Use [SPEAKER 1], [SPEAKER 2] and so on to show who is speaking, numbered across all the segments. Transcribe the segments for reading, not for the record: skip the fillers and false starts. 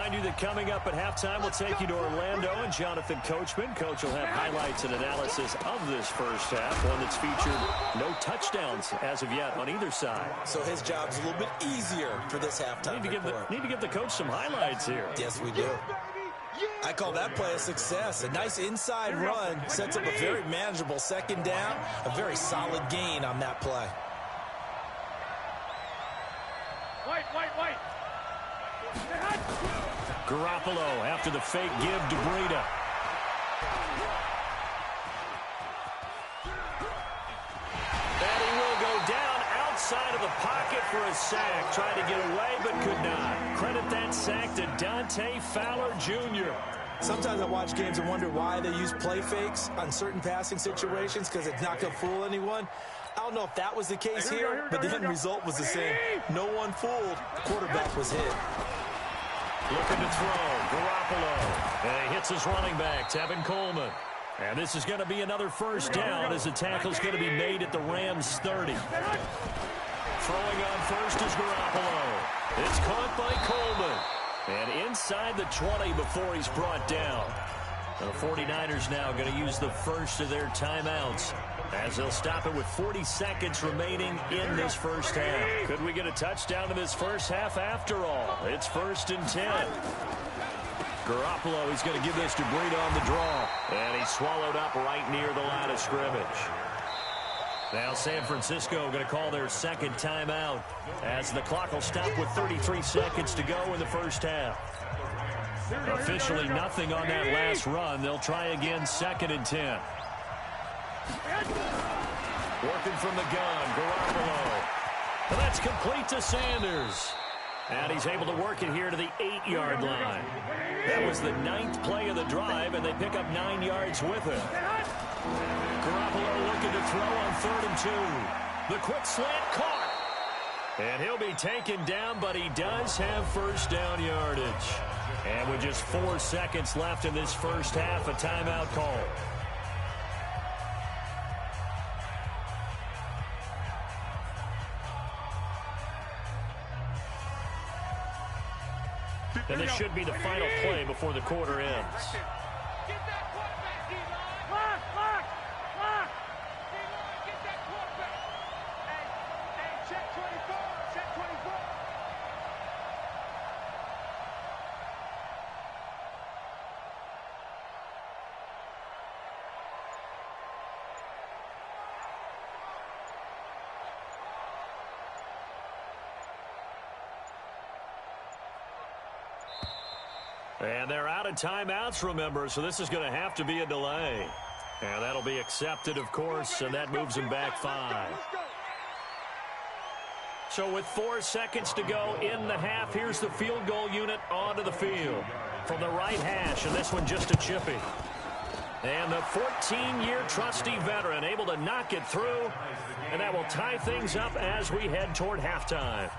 [SPEAKER 1] remind you that coming up at halftime, we'll take you to Orlando and Jonathan Coachman. Coach will have highlights and analysis of this first half, one that's featured no touchdowns as of yet on either side.
[SPEAKER 2] So his job's a little bit easier for this halftime report.
[SPEAKER 1] Need to give the coach some highlights here.
[SPEAKER 2] Yes, we do. I call that play a success. A nice inside run sets up a very manageable second down, a very solid gain on that play.
[SPEAKER 3] White.
[SPEAKER 1] Garoppolo after the fake give to Breida. And he will go down outside of the pocket for a sack. Tried to get away but could not. Credit that sack to Dante Fowler Jr.
[SPEAKER 2] Sometimes I watch games and wonder why they use play fakes on certain passing situations, because it's not going to fool anyone. I don't know if that was the case here, but the end result was the same. No one fooled. The quarterback was hit.
[SPEAKER 1] Looking to throw. Garoppolo. And he hits his running back, Tevin Coleman. And this is going to be another first down as the tackle's going to be made at the Rams 30. Throwing on first is Garoppolo. It's caught by Coleman. And inside the 20 before he's brought down. The 49ers now going to use the first of their timeouts as they'll stop it with 40 seconds remaining in this first half. Could we get a touchdown in this first half after all? It's 1st and 10. Garoppolo, he's going to give this to Breida on the draw. And he's swallowed up right near the line of scrimmage. Now San Francisco going to call their second timeout as the clock will stop with 33 seconds to go in the first half. Officially nothing on that last run. They'll try again 2nd and 10. Working from the gun, Garoppolo. And that's complete to Sanders. And he's able to work it here to the 8-yard line. That was the 9th play of the drive, and they pick up 9 yards with it. Garoppolo looking to throw on 3rd and 2. The quick slant caught. And he'll be taken down, but he does have first down yardage. And with just 4 seconds left in this first half, a timeout call. And this should be the final play before the quarter ends. And they're out of timeouts, remember, so this is going to have to be a delay. And that'll be accepted, of course, and that moves him back 5. So with 4 seconds to go in the half, here's the field goal unit onto the field. From the right hash, and this one just a chippy. And the 14-year trusty veteran able to knock it through, and that will tie things up as we head toward halftime.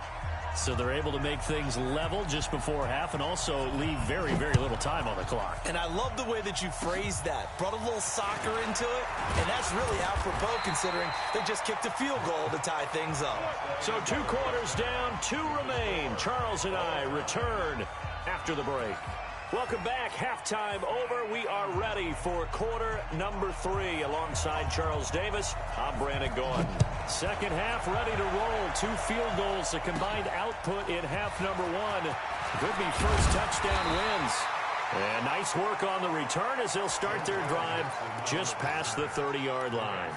[SPEAKER 1] So they're able to make things level just before half and also leave very, very little time on the clock.
[SPEAKER 2] And I love the way that you phrased that. Brought a little soccer into it, and that's really apropos considering they just kicked a field goal to tie things up.
[SPEAKER 1] So 2 quarters down, 2 remain. Charles and I return after the break. Welcome back. Halftime over. We are ready for quarter number 3. Alongside Charles Davis, I'm Brandon Gordon. Second half ready to roll. 2 field goals, the combined output in half number 1. Could be first touchdown wins. And nice work on the return as they'll start their drive just past the 30-yard line.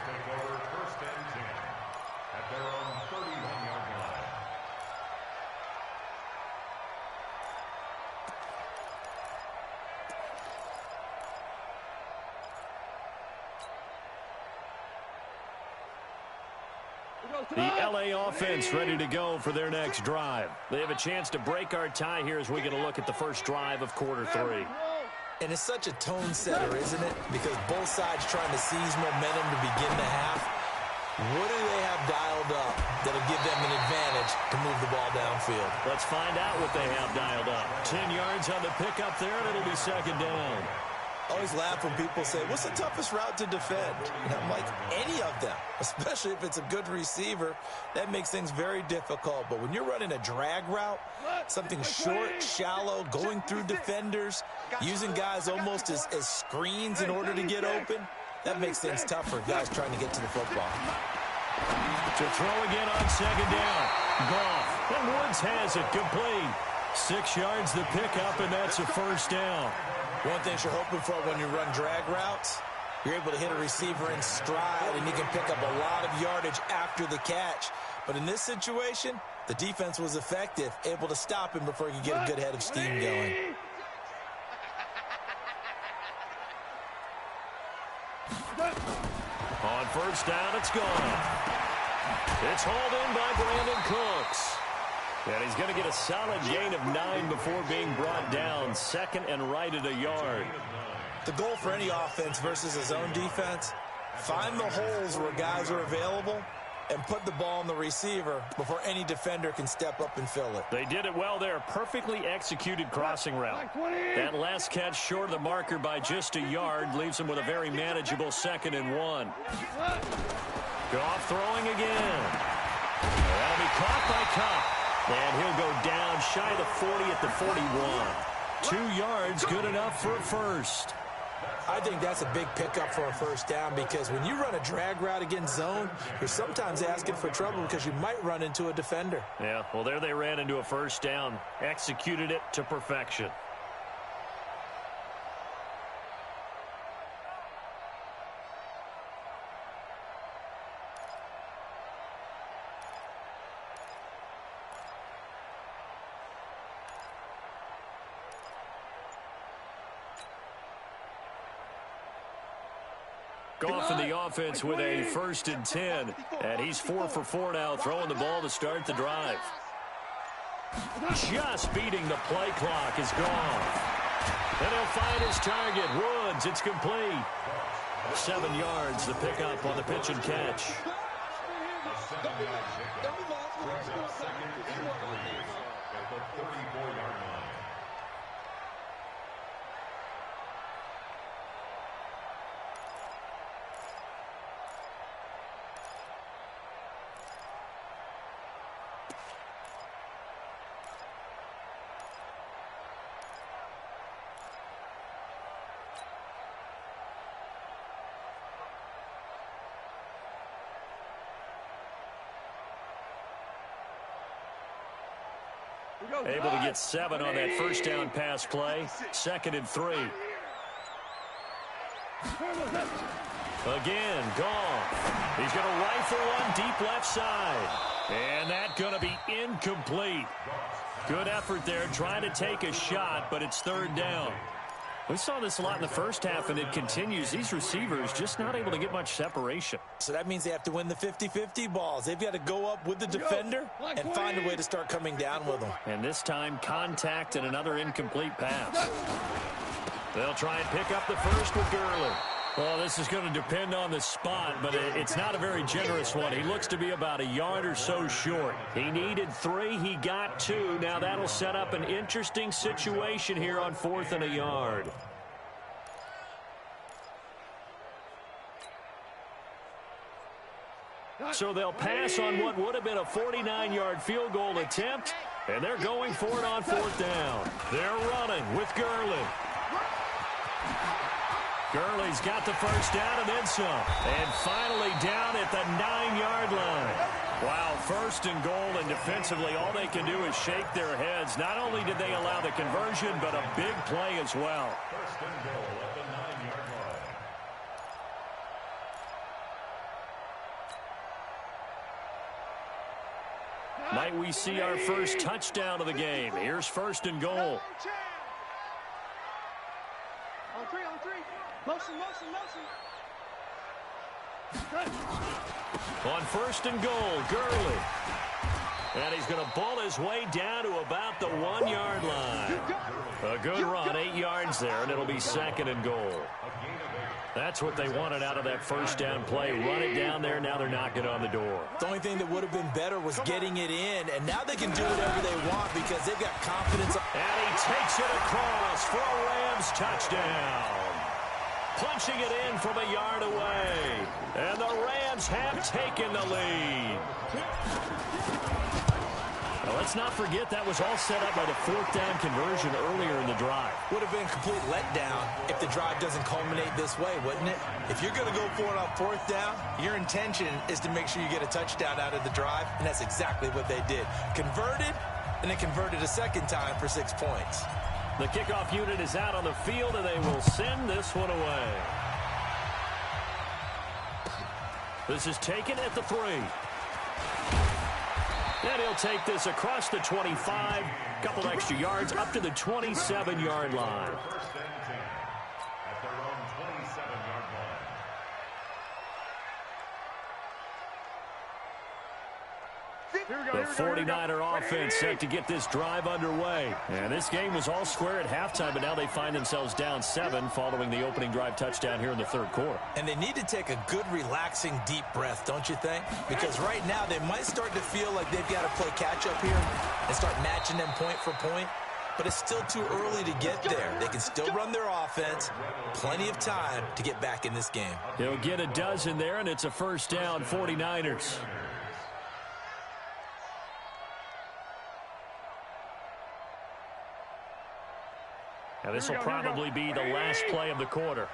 [SPEAKER 1] The LA offense ready to go for their next drive. They have a chance to break our tie here as we get a look at the first drive of quarter 3.
[SPEAKER 2] And it's such a tone setter, isn't it? Because both sides trying to seize momentum to begin the half. What do they have dialed up that'll give them an advantage to move the ball downfield?
[SPEAKER 1] Let's find out what they have dialed up. 10 yards on the pickup there, and it'll be second down.
[SPEAKER 2] always laugh when people say, what's the toughest route to defend? And I'm like, any of them, especially if it's a good receiver. That makes things very difficult. But when you're running a drag route, something short, shallow, going through defenders, using guys almost as screens in order to get open, that makes things tough for guys trying to get to the football.
[SPEAKER 1] To throw again on second down. Goff. And Woods has it complete. 6 yards the pickup, and that's a first down.
[SPEAKER 2] One thing you're hoping for when you run drag routes, you're able to hit a receiver in stride, and you can pick up a lot of yardage after the catch. But in this situation, the defense was effective, able to stop him before he could get a good head of steam going.
[SPEAKER 1] On first down, it's gone. It's hauled in by Brandon Cooks. And he's going to get a solid gain of 9 before being brought down. Second and right at a yard.
[SPEAKER 2] The goal for any offense versus a zone defense, find the holes where guys are available and put the ball on the receiver before any defender can step up and fill it.
[SPEAKER 1] They did it well there. Perfectly executed crossing route. That last catch short of the marker by just a yard leaves him with a very manageable 2nd and 1. Goff throwing again. That'll be caught by Cup. And he'll go down shy of the 40 at the 41. 2 yards, good enough for a first.
[SPEAKER 2] I think that's a big pickup for a first down because when you run a drag route against zone, you're sometimes asking for trouble because you might run into a defender.
[SPEAKER 1] Yeah, well, there they ran into a first down. Executed it to perfection. Goff in the offense with a 1st and 10. And he's 4 for 4 now, throwing the ball to start the drive. Just beating the play clock is Goff. And he'll find his target. Woods, it's complete. 7 yards, the pickup on the pitch and catch. Able to get 7 on that first down pass play. 2nd and 3. Again, Goff. He's going to rifle one deep left side. And that's going to be incomplete. Good effort there, trying to take a shot, but it's 3rd down. We saw this a lot in the first half, and it continues. These receivers just not able to get much separation.
[SPEAKER 2] So that means they have to win the 50-50 balls. They've got to go up with the defender and find a way to start coming down with them.
[SPEAKER 1] And this time, contact and another incomplete pass. They'll try and pick up the first with Gurley. Well, this is going to depend on the spot, but it's not a very generous one. He looks to be about a yard or so short. He needed 3. He got 2. Now that'll set up an interesting situation here on 4th and a yard. So they'll pass on what would have been a 49-yard field goal attempt, and they're going for it on 4th down. They're running with Gurley. Gurley's got the first down and then some. And finally down at the 9-yard line. Wow, 1st and goal, and defensively all they can do is shake their heads. Not only did they allow the conversion, but a big play as well.
[SPEAKER 4] 1st and goal at the 9-yard line.
[SPEAKER 1] Might we see our first touchdown of the game? Here's 1st and goal.
[SPEAKER 3] On 3, on 3. Motion.
[SPEAKER 1] On 1st and goal, Gurley. And he's going to ball his way down to about the 1-yard line. A good run, 8 yards there, and it'll be 2nd and goal. That's what they wanted out of that first down play. Run it down there. Now they're knocking on the door.
[SPEAKER 2] The only thing that would have been better was getting it in, and now they can do whatever they want because they've got confidence.
[SPEAKER 1] And he takes it across for a Rams touchdown. punching it in from a yard away. And the Rams have taken the lead. Now, let's not forget that was all set up by the fourth down conversion earlier in the drive.
[SPEAKER 2] Would have been a complete letdown if the drive doesn't culminate this way, wouldn't it? If you're going to go for it on fourth down, your intention is to make sure you get a touchdown out of the drive, and that's exactly what they did. Converted, and then converted a second time for 6 points.
[SPEAKER 1] The kickoff unit is out on the field, and they will send this one away. This is taken at the 3. And he'll take this across the 25, couple extra yards up to the 27-yard line.
[SPEAKER 4] First and 10 at their own 27-yard line.
[SPEAKER 1] The 49er offense set to get this drive underway. And this game was all square at halftime, but now they find themselves down 7 following the opening drive touchdown here in the third quarter.
[SPEAKER 2] And they need to take a good, relaxing, deep breath, don't you think? Because right now they might start to feel like they've got to play catch-up here and start matching them point for point. But it's still too early to get there. They can still run their offense. Plenty of time to get back in this game.
[SPEAKER 1] He'll get a dozen there, and it's a first down, 49ers. Now, this will probably be the last play of the quarter.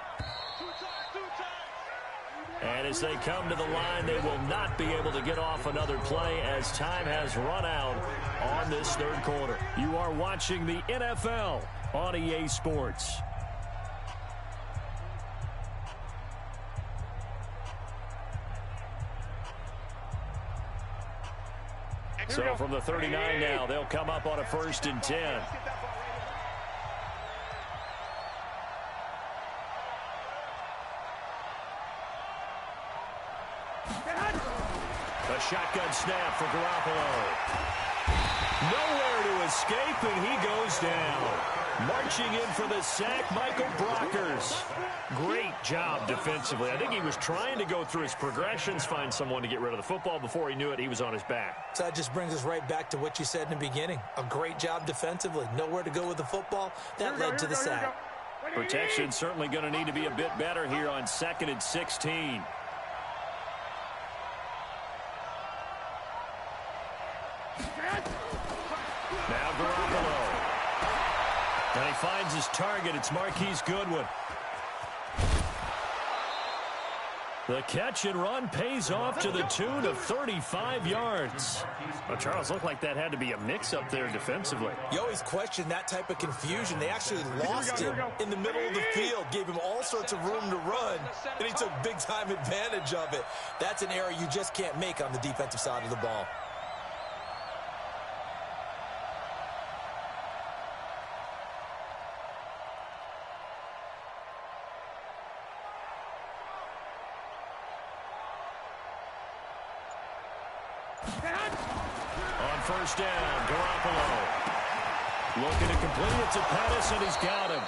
[SPEAKER 1] And as they come to the line, they will not be able to get off another play as time has run out on this third quarter. You are watching the NFL on EA Sports. So from the 39 now, they'll come up on a 1st and 10. A shotgun snap for Garoppolo. Nowhere to escape, and he goes down. Marching in for the sack, Michael Brockers. Great job defensively. I think he was trying to go through his progressions, find someone to get rid of the football. Before he knew it, he was on his back.
[SPEAKER 2] So that just brings us right back to what you said in the beginning. A great job defensively. Nowhere to go with the football. That led to the sack.
[SPEAKER 1] Protection certainly going to need to be a bit better here on 2nd and 16. Now Garoppolo. And he finds his target. It's Marquise Goodwin. The catch and run pays off to the tune of 35 yards. Well, Charles, looked like that had to be a mix-up there defensively.
[SPEAKER 2] You always question that type of confusion. They actually lost him in the middle of the field, gave him all sorts of room to run, and he took big-time advantage of it. That's an error you just can't make on the defensive side of the ball.
[SPEAKER 1] On 1st down, Garoppolo. Looking to complete it to Pettis, and he's got him.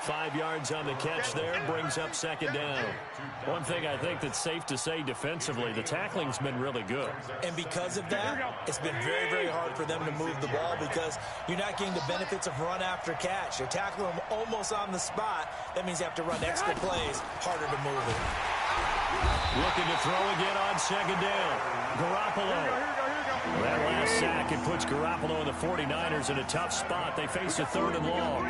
[SPEAKER 1] 5 yards on the catch there, brings up 2nd down. One thing I think that's safe to say defensively, the tackling's been really good.
[SPEAKER 2] And because of that, it's been very, very hard for them to move the ball because you're not getting the benefits of run after catch. You're tackling them almost on the spot. That means you have to run extra plays, harder to move it.
[SPEAKER 1] Looking to throw again on 2nd down. Garoppolo. That last sack, it puts Garoppolo and the 49ers in a tough spot. They face a 3rd and long.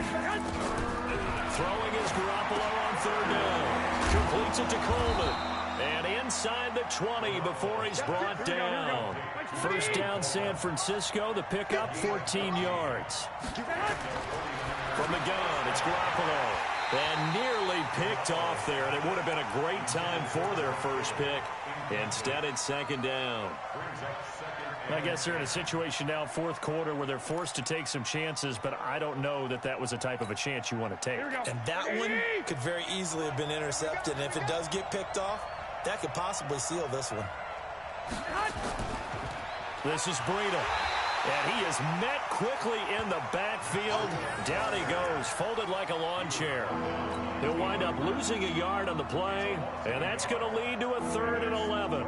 [SPEAKER 1] Throwing is Garoppolo on 3rd down. Completes it to Coleman. And inside the 20 before he's brought down. 1st down, San Francisco. The pickup, 14 yards. From the gun, it's Garoppolo. And nearly picked off there, and it would have been a great time for their first pick. Instead, it's 2nd down. I guess they're in a situation now, 4th quarter, where they're forced to take some chances, but I don't know that that was the type of a chance you want to take.
[SPEAKER 2] And that one could very easily have been intercepted, and if it does get picked off, that could possibly seal this one.
[SPEAKER 1] This is Breida. And he is met quickly in the backfield. Down he goes, folded like a lawn chair. He'll wind up losing a yard on the play, and that's going to lead to a 3rd and 11.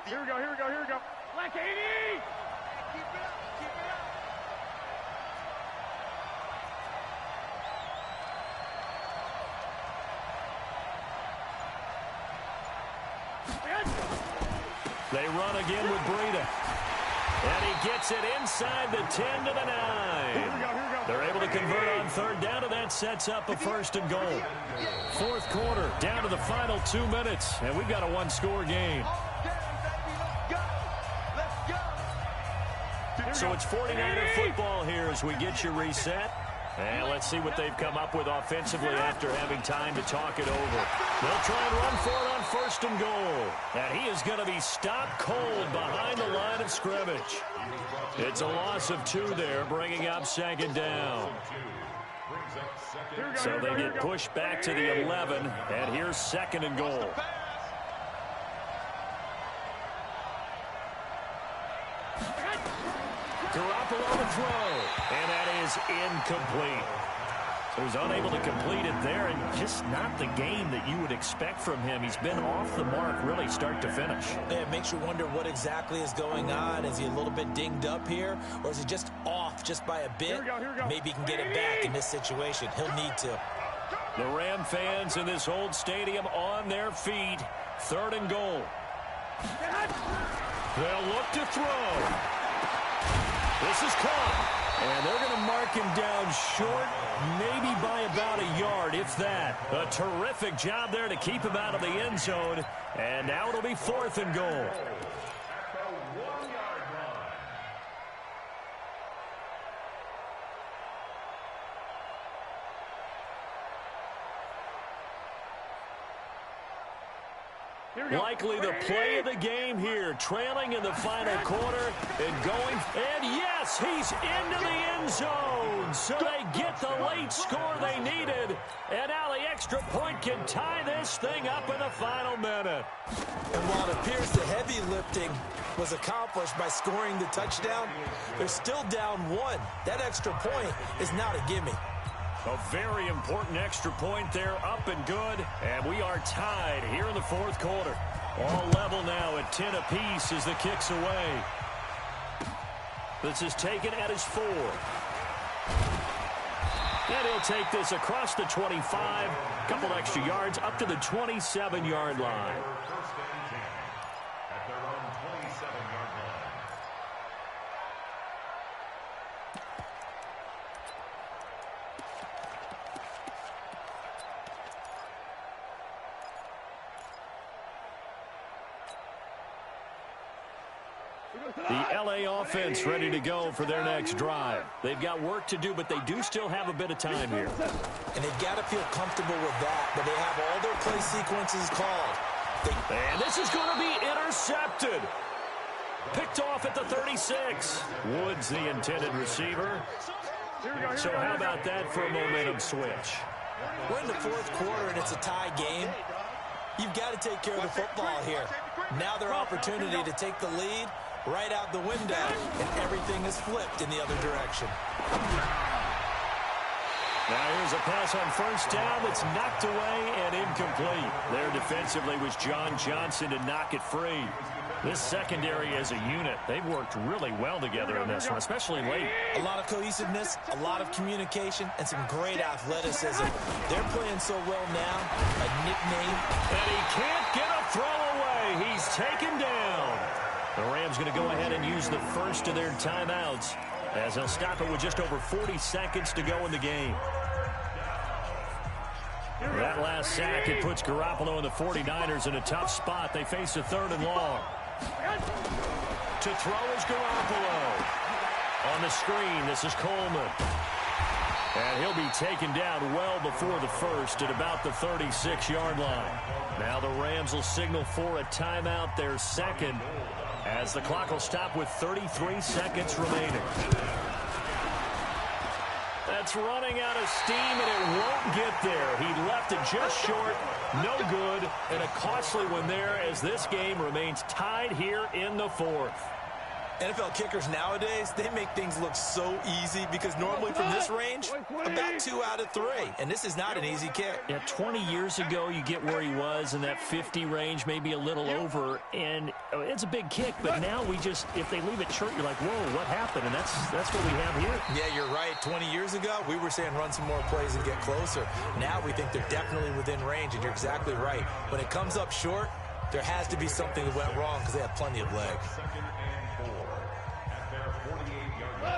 [SPEAKER 3] Here we go, here we go, here we go. Black 80! Keep it up, keep it up.
[SPEAKER 1] They run again with Breida. And he gets it inside the 10 to the 9.
[SPEAKER 3] Here we go, here we go.
[SPEAKER 1] They're able to convert on third down, and that sets up a 1st and goal. Fourth quarter, down to the final 2 minutes, and we've got a one-score game. So it's 49er football here as we get you reset. And let's see what they've come up with offensively after having time to talk it over. They'll try and run for it on 1st and goal. And he is going to be stopped cold behind the line of scrimmage. It's a loss of 2 there, bringing up 2nd down. So they get pushed back to the 11, and here's 2nd and goal. Garoppolo to throw, and that is incomplete. So he's unable to complete it there, and just not the game that you would expect from him. He's been off the mark really start to finish.
[SPEAKER 2] Yeah, it makes you wonder what exactly is going on. Is he a little bit dinged up here, or is he just off just by a bit?
[SPEAKER 3] Here we go.
[SPEAKER 2] Maybe he can get it back in this situation. He'll need to.
[SPEAKER 1] The Ram fans in this old stadium on their feet. 3rd and goal. They'll look to throw. This is caught, and they're going to mark him down short, maybe by about a yard, if that. A terrific job there to keep him out of the end zone, and now it'll be 4th and goal. Likely the play of the game here, trailing in the final quarter and going. And yes, he's into the end zone. So they get the late score they needed. And now the extra point can tie this thing up in the final minute.
[SPEAKER 2] And while it appears the heavy lifting was accomplished by scoring the touchdown, they're still down 1. That extra point is not a gimme.
[SPEAKER 1] A very important extra point there, up and good. And we are tied here in the 4th quarter. All level now at 10 apiece as the kick's away. This is taken at his 4. And he'll take this across the 25. Couple extra yards up to the 27-yard line.
[SPEAKER 4] At their own 27-yard line.
[SPEAKER 1] The L.A. offense ready to go for their next drive. They've got work to do, but they do still have a bit of time here.
[SPEAKER 2] And they've got to feel comfortable with that, but they have all their play sequences called.
[SPEAKER 1] And this is going to be intercepted. Picked off at the 36. Woods, the intended receiver. So how about that for a momentum switch?
[SPEAKER 2] We're in the 4th quarter, and it's a tie game. You've got to take care of the football here. Now their opportunity to take the lead right out the window, and everything is flipped in the other direction.
[SPEAKER 1] Now here's a pass on 1st down that's knocked away and incomplete. There defensively was John Johnson to knock it free. This secondary as a unit, they've worked really well together in this one, especially late.
[SPEAKER 2] A lot of cohesiveness, a lot of communication, and some great athleticism. They're playing so well now, a nickname.
[SPEAKER 1] And he can't get a throw away. He's taken down. The Rams going to go ahead and use the first of their timeouts as they'll stop it with just over 40 seconds to go in the game. That last sack, it puts Garoppolo and the 49ers in a tough spot. They face a 3rd and long. To throw is Garoppolo. On the screen, this is Coleman. And he'll be taken down well before the first at about the 36-yard line. Now the Rams will signal for a timeout, their 2nd, as the clock will stop with 33 seconds remaining. That's running out of steam, and it won't get there. He left it just short, no good, and a costly one there as this game remains tied here in the 4th.
[SPEAKER 2] NFL kickers nowadays, they make things look so easy because normally from this range, about 2 out of 3. And this is not an easy kick.
[SPEAKER 1] Yeah, 20 years ago, you get where he was in that 50 range, maybe a little over. And it's a big kick, but now we just, if they leave it short, you're like, whoa, what happened? And that's what we have here.
[SPEAKER 2] Yeah, you're right. 20 years ago, we were saying run some more plays and get closer. Now we think they're definitely within range, and you're exactly right. When it comes up short, there has to be something that went wrong because they have plenty of leg.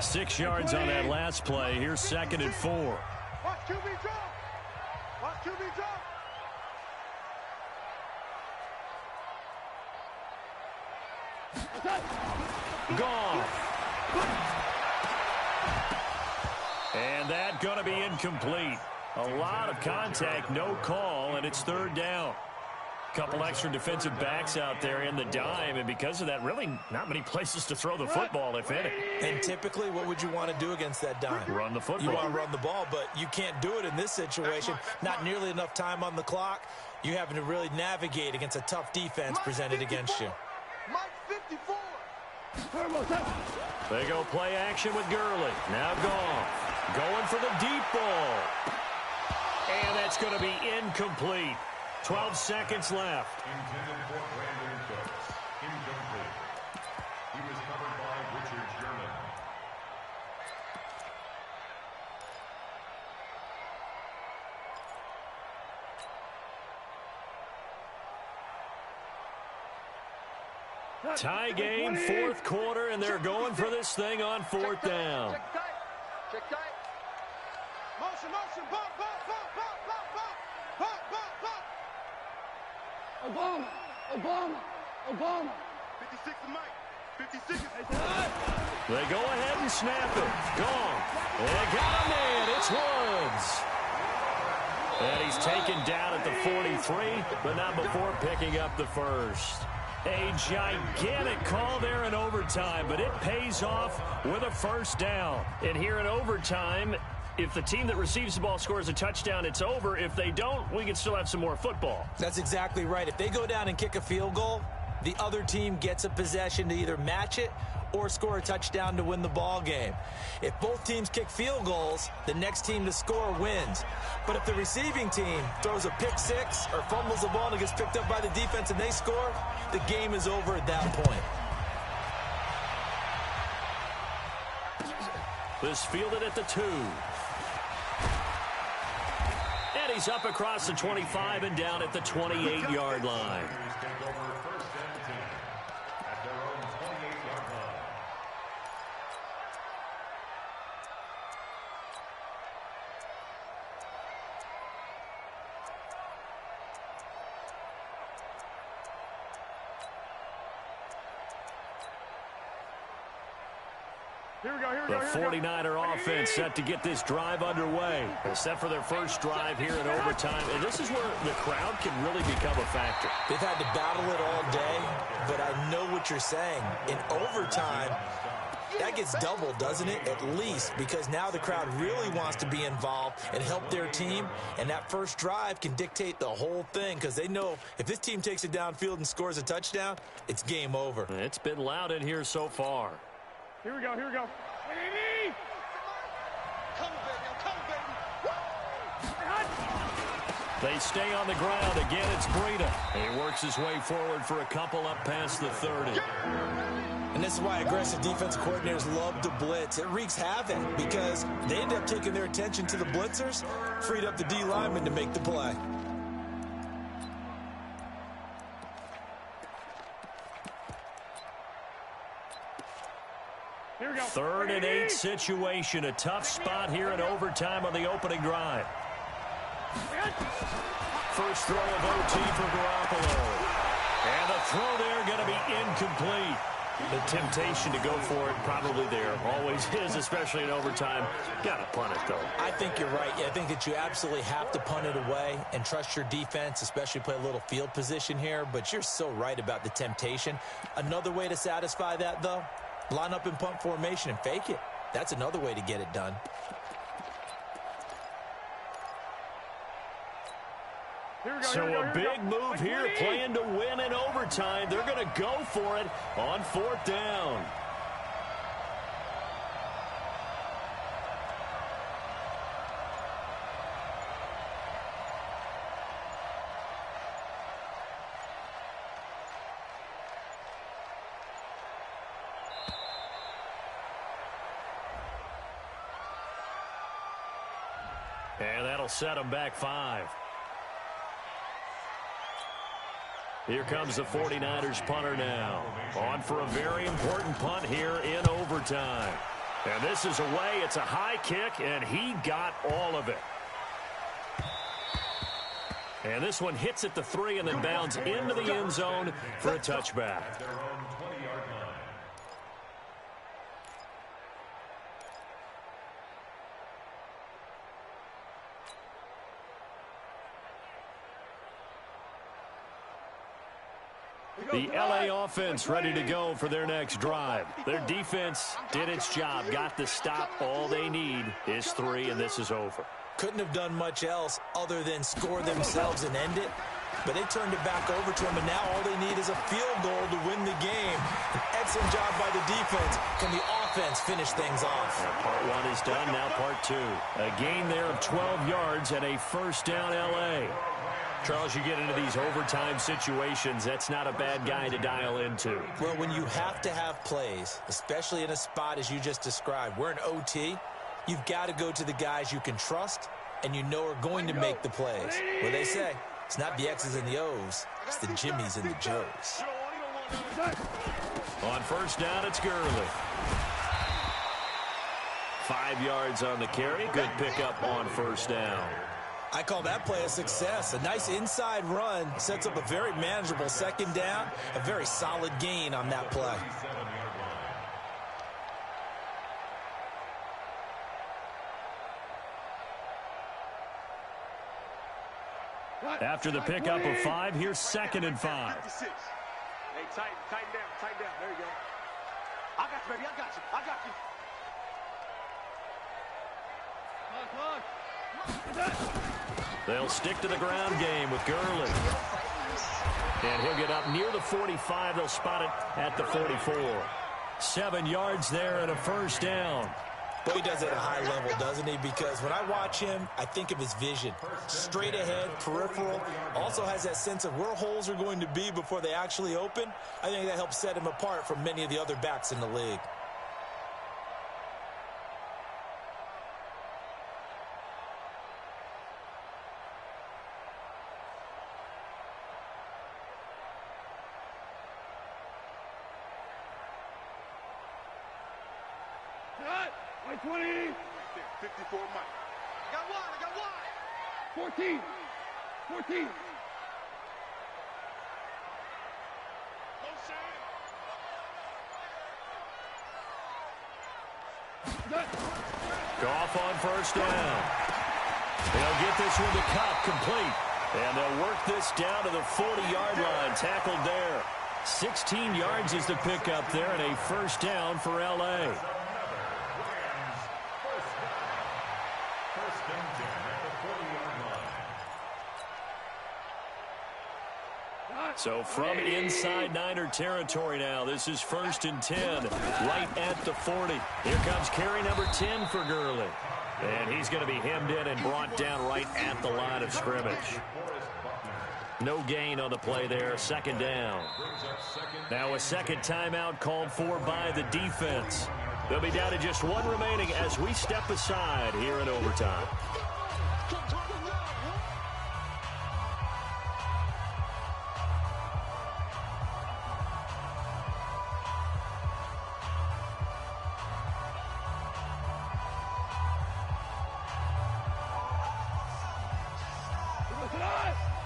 [SPEAKER 1] 6 yards on that last play. Here's 2nd and 4.
[SPEAKER 3] Watch QB drop. Watch QB drop.
[SPEAKER 1] Gone. And that going to be incomplete. A lot of contact, no call, and it's 3rd down. Couple extra defensive backs out there in the dime, and because of that, really not many places to throw the football, if any.
[SPEAKER 2] And typically, what would you want to do against that dime?
[SPEAKER 1] Run the football.
[SPEAKER 2] You want to run the ball, but you can't do it in this situation. Not nearly enough time on the clock. You having to really navigate against a tough defense presented against you.
[SPEAKER 3] Mike 54.
[SPEAKER 1] They go play action with Gurley. Now gone. Going for the deep ball. And that's going to be incomplete. 12 seconds left.
[SPEAKER 4] Intended for Brandon Cooks. Incomplete. He was covered by Richard Sherman.
[SPEAKER 1] Tie game, 4th quarter, and they're going for this thing on 4th down.
[SPEAKER 3] Check tight. Check tight. Motion, motion. Bump, bump, bump, bump, bump, bump, bump, bump, bump. Obama. 56 to Mike. 56 is...
[SPEAKER 1] They go ahead and snap it. Gone. They got a man. It's Woods. And he's taken down at the 43, but not before picking up the first. A gigantic call there in overtime, but it pays off with a 1st down. And here in overtime, if the team that receives the ball scores a touchdown, it's over. If they don't, we can still have some more football.
[SPEAKER 2] That's exactly right. If they go down and kick a field goal, the other team gets a possession to either match it or score a touchdown to win the ball game. If both teams kick field goals, the next team to score wins. But if the receiving team throws a pick 6 or fumbles the ball and it gets picked up by the defense and they score, the game is over at that point.
[SPEAKER 1] This fielded at the 2. And he's up across the 25 and down at the 28-yard line.
[SPEAKER 4] Take over 1st and 10 at their own 28-yard line.
[SPEAKER 3] Here we go, here we
[SPEAKER 1] The
[SPEAKER 3] go, here we go.
[SPEAKER 1] 49er offense set to get this drive underway. They're set for their first drive here in overtime. And this is where the crowd can really become a factor.
[SPEAKER 2] They've had to battle it all day, but I know what you're saying. In overtime, that gets doubled, doesn't it? At least, because now the crowd really wants to be involved and help their team, and that first drive can dictate the whole thing because they know if this team takes it downfield and scores a touchdown, it's game over.
[SPEAKER 1] It's been loud in here so far.
[SPEAKER 3] Here we go, here we go. Come, baby.
[SPEAKER 1] They stay on the ground. Again, it's Breida. He works his way forward for a couple up past the 30.
[SPEAKER 2] And this is why aggressive defensive coordinators love to blitz. It wreaks havoc because they end up taking their attention to the blitzers, freed up the D lineman to make the play.
[SPEAKER 3] Here we go.
[SPEAKER 1] 3rd and 8 situation. A tough spot here in overtime on the opening drive. First throw of OT for Garoppolo. And the throw there going to be incomplete. The temptation to go for it probably there. Always is, especially in overtime. Got to punt it, though.
[SPEAKER 2] I think you're right. I think that you absolutely have to punt it away and trust your defense, especially play a little field position here. But you're so right about the temptation. Another way to satisfy that, though, line up in punt formation and fake it. That's another way to get it done.
[SPEAKER 1] So a big move here, playing to win in overtime. They're going to go for it on 4th down. They'll set them back 5. Here comes the 49ers punter now. On for a very important punt here in overtime. And this is away. It's a high kick, and he got all of it. And this one hits at the 3 and then bounds into the end zone for a touchback. The LA offense ready to go for their next drive. Their defense did its job, got the stop. All they need is 3, and this is over.
[SPEAKER 2] Couldn't have done much else other than score themselves and end it. But they turned it back over to them, and now all they need is a field goal to win the game. An excellent job by the defense. Can the offense finish things off?
[SPEAKER 1] Part 1 is done, now part 2. A gain there of 12 yards and a first down LA. Charles, you get into these overtime situations, that's not a bad guy to dial into.
[SPEAKER 2] Well, when you have to have plays, especially in a spot as you just described, we're in OT, you've got to go to the guys you can trust and you know are going to make the plays. What they say, it's not the X's and the O's, it's the Jimmies and the Joes.
[SPEAKER 1] On first down, it's Gurley. 5 yards on the carry. Good pickup on first down.
[SPEAKER 2] I call that play a success. A nice inside run sets up a very manageable second down. A very solid gain on that play.
[SPEAKER 1] After the pickup of 5, here's 2nd and 5.
[SPEAKER 3] Hey, tighten down. There you go. I got you, baby. I got you.
[SPEAKER 1] They'll stick to the ground game with Gurley. And he'll get up near the 45. They'll spot it at the 44. 7 yards there and a first down.
[SPEAKER 2] But he does it at a high level, doesn't he? Because when I watch him, I think of his vision. Straight ahead, peripheral. Also has that sense of where holes are going to be before they actually open. I think that helps set him apart from many of the other backs in the league.
[SPEAKER 3] White 20. 54 Mike. I got one. 14.
[SPEAKER 1] Goff on first down. They'll get this one to Cup complete. And they'll work this down to the 40-yard line. Tackled there. 16 yards is the pickup there and a first down for L.A. So from inside Niner territory now, this is 1st and 10, right at the 40. Here comes carry number 10 for Gurley. And he's going to be hemmed in and brought down right at the line of scrimmage. No gain on the play there, 2nd down. Now a second timeout called for by the defense. They'll be down to just 1 remaining as we step aside here in overtime.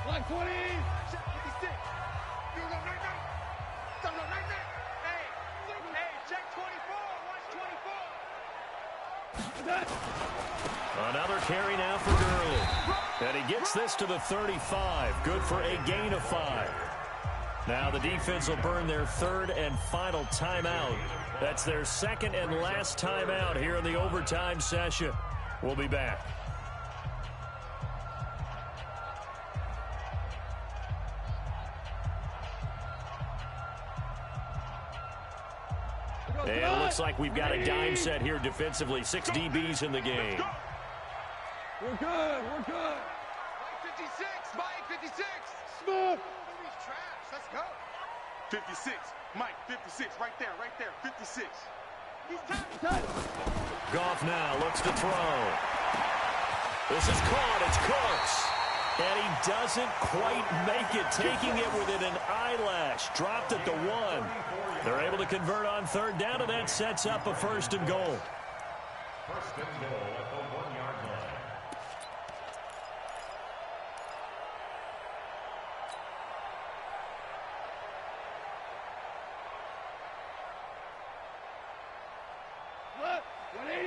[SPEAKER 3] Like 20. 56. Hey, check 24. Watch 24.
[SPEAKER 1] Another carry now for Gurley. And he gets this to the 35. Good for a gain of 5. Now the defense will burn their 3rd and final timeout. That's their 2nd and last timeout here in the overtime session. We'll be back. And it looks like we've got a dime set here defensively. 6 DBs in the game.
[SPEAKER 3] We're good. Mike 56. Smooth. Trash. Let's go. 56. Mike 56. Right there. 56. He's tight.
[SPEAKER 1] Goff now looks to throw. This is caught. It's Cooks. And he doesn't quite make it, taking it within an eyelash. Dropped at the 1. They're able to convert on third down, and that sets up a first and goal.
[SPEAKER 4] First and goal at the 1-yard line.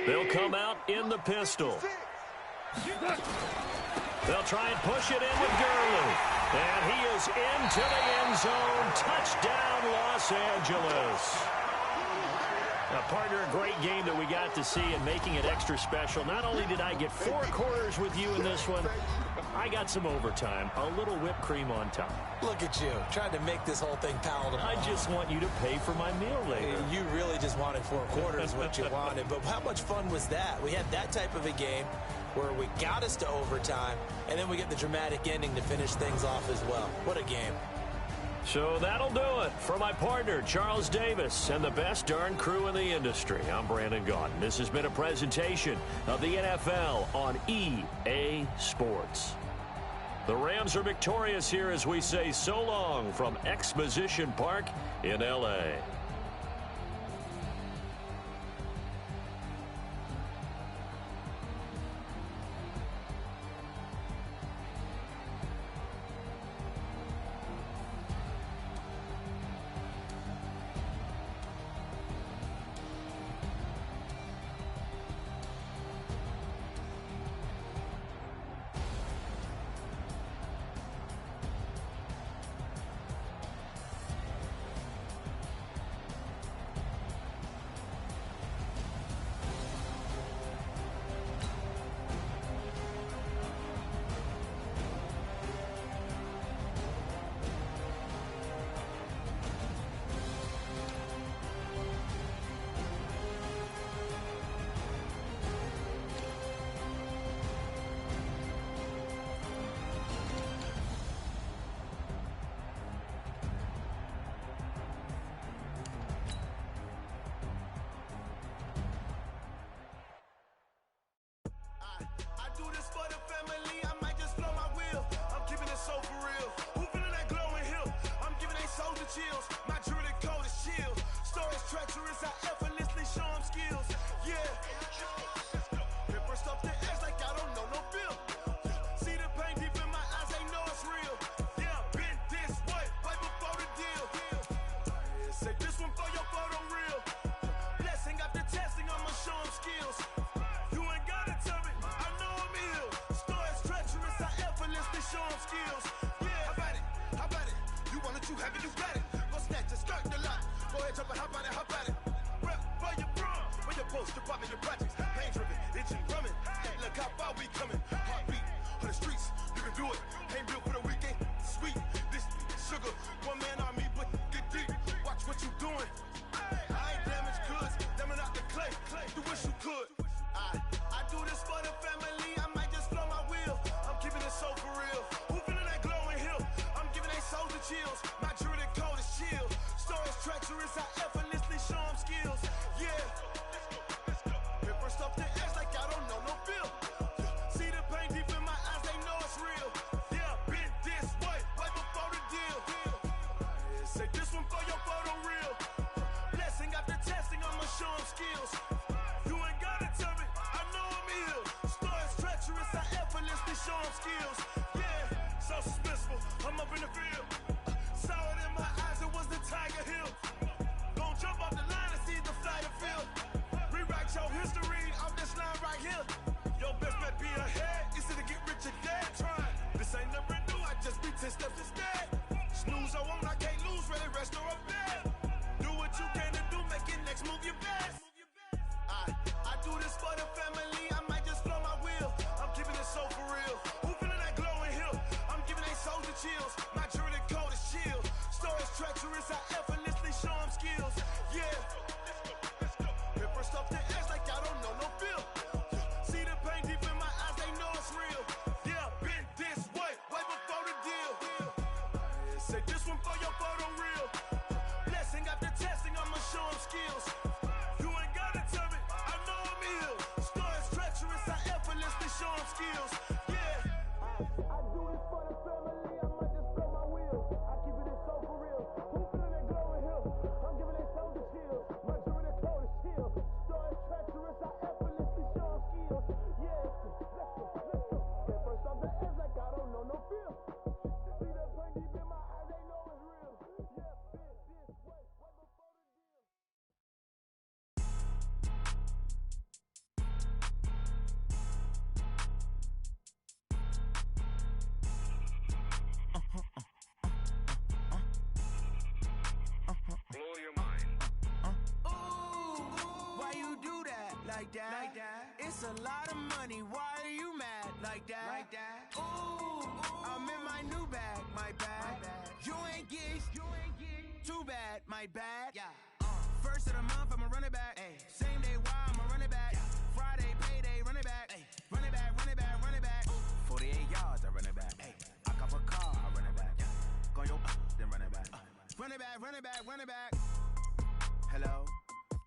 [SPEAKER 1] They'll come out in the pistol. They'll try and push it in with Gurley. And he is into the end zone. Touchdown, Los Angeles. Now, partner, a great game that we got to see and making it extra special. Not only did I get 4 quarters with you in this one, I got some overtime, a little whipped cream on top.
[SPEAKER 2] Look at you, trying to make this whole thing palatable.
[SPEAKER 1] I just want you to pay for my meal later.
[SPEAKER 2] You really just wanted 4 quarters, what you wanted. But how much fun was that? We had that type of a game where we got us to overtime, and then we get the dramatic ending to finish things off as well. What a game.
[SPEAKER 1] So that'll do it for my partner, Charles Davis, and the best darn crew in the industry. I'm Brandon Gaudin. This has been a presentation of the NFL on EA Sports. The Rams are victorious here as we say so long from Exposition Park in L.A.
[SPEAKER 3] Skills.
[SPEAKER 5] that. It's a lot of money. Why are you mad like that? Ooh, I'm in my new bag, my bad. You ain't geeks, too bad, my bad. First of the month, I'ma run it back. Same day, why I'ma run it back. Friday, payday, run it back. Run it back, run it back, run it back. 48 yards, I run it back. I cop a car, I run it back. Go your then run it back. Run it back, run it back, run it back. Hello,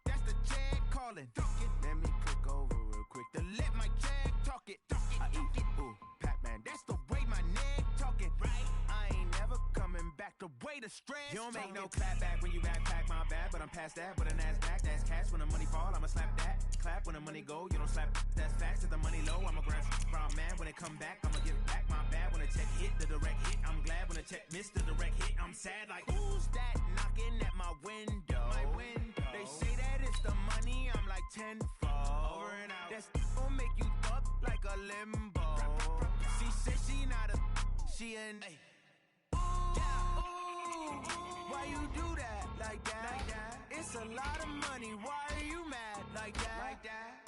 [SPEAKER 5] that's the check calling. Let me click over real quick to let my check talk it. I eat, ooh, Pac-Man, that's the way my neck talking. I ain't never coming back the way the stress. You don't make no clap back when you backpack, my bad, but I'm past that. With a NASDAQ, that's cash. When the money fall, I'ma slap that. Clap when the money go, you don't slap. That's facts. If the money low, I'ma grab from man. When it come back, I'ma give back my bad. When the check hit, the direct hit. I'm glad when the check missed the direct hit. I'm sad like, who's that knocking at my window? They say that it's the money, I'm like tenfold. Over and out. That's gon' make you up like a limbo. She said she not a, she an. Why you do that like that? It's a lot of money. Why are you mad like that?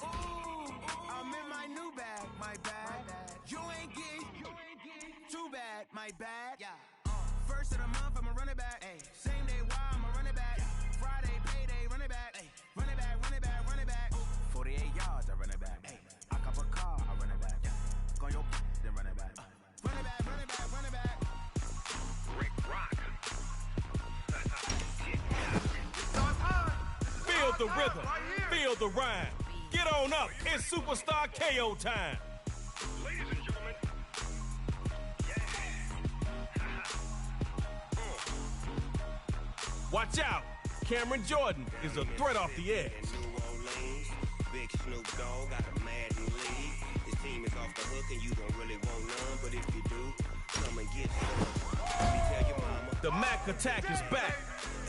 [SPEAKER 5] Ooh, I'm in my new bag, my bad. You ain't geek, too bad, my bad. First of the month, I'ma run it back. Same day, why I'ma run it back. Friday, payday, run it back. Run it back, run it back, run it back. 48 yards, I run it back. I cop a car, I run it back. Go your then run it back. Run it back, run it back, run it back.
[SPEAKER 6] Rick Rock.
[SPEAKER 1] Feel the rhythm, feel the rhyme. Get on up, it's Superstar KO time.
[SPEAKER 6] Ladies and gentlemen.
[SPEAKER 1] Watch out, Cameron Jordan is a threat off the edge.
[SPEAKER 7] New Orleans, Big Snoop Dogg got a Madden league. His team is off the hook and you don't really want none, but if you do, come and get some. Let me tell your mama.
[SPEAKER 1] The Mac attack is back.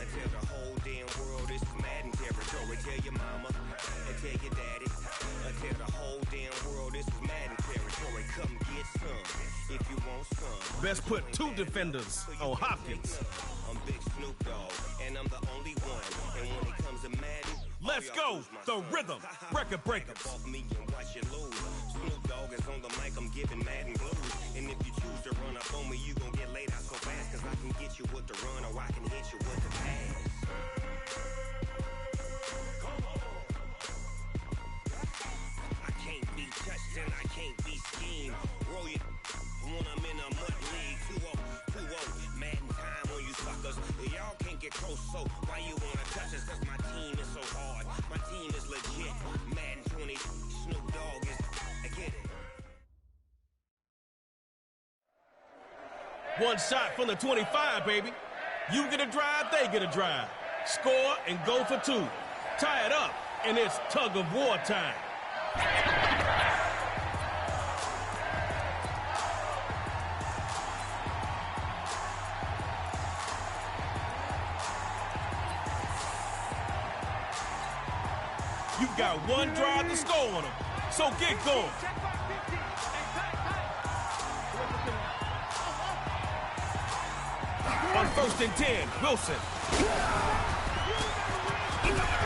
[SPEAKER 7] I tell the whole damn world it's Madden territory. Tell your mama and tell your daddy. I tell the whole damn world this is Madden territory. Come get some if you want some.
[SPEAKER 1] Best put two defenders on Hopkins.
[SPEAKER 7] I'm Big Snoop Dogg, and I'm the only one. And when it comes to Madden,
[SPEAKER 1] Let's go, the rhythm, record breakers.
[SPEAKER 7] Off me and watch you lose. Snoop Dogg is on the mic, I'm giving Madden blues. And if you choose to run up on me, you gon' get laid out so fast. Cause I can get you with the run or I can hit you with the pass. I can't be touched and I can't be schemed. Roll you when I'm in a mud league. 2-0, Madden time on you suckers. Y'all can't get close, so why you wanna touch us? Cause my team is so hard. My team is legit. Madden 20, Snoop Dogg is. I get it.
[SPEAKER 1] One shot from the 25, baby. You get a drive, they get a drive. Score and go for two. Tie it up, and it's tug of war time. You got one drive to score on them, so get going. On 1st and 10, Wilson.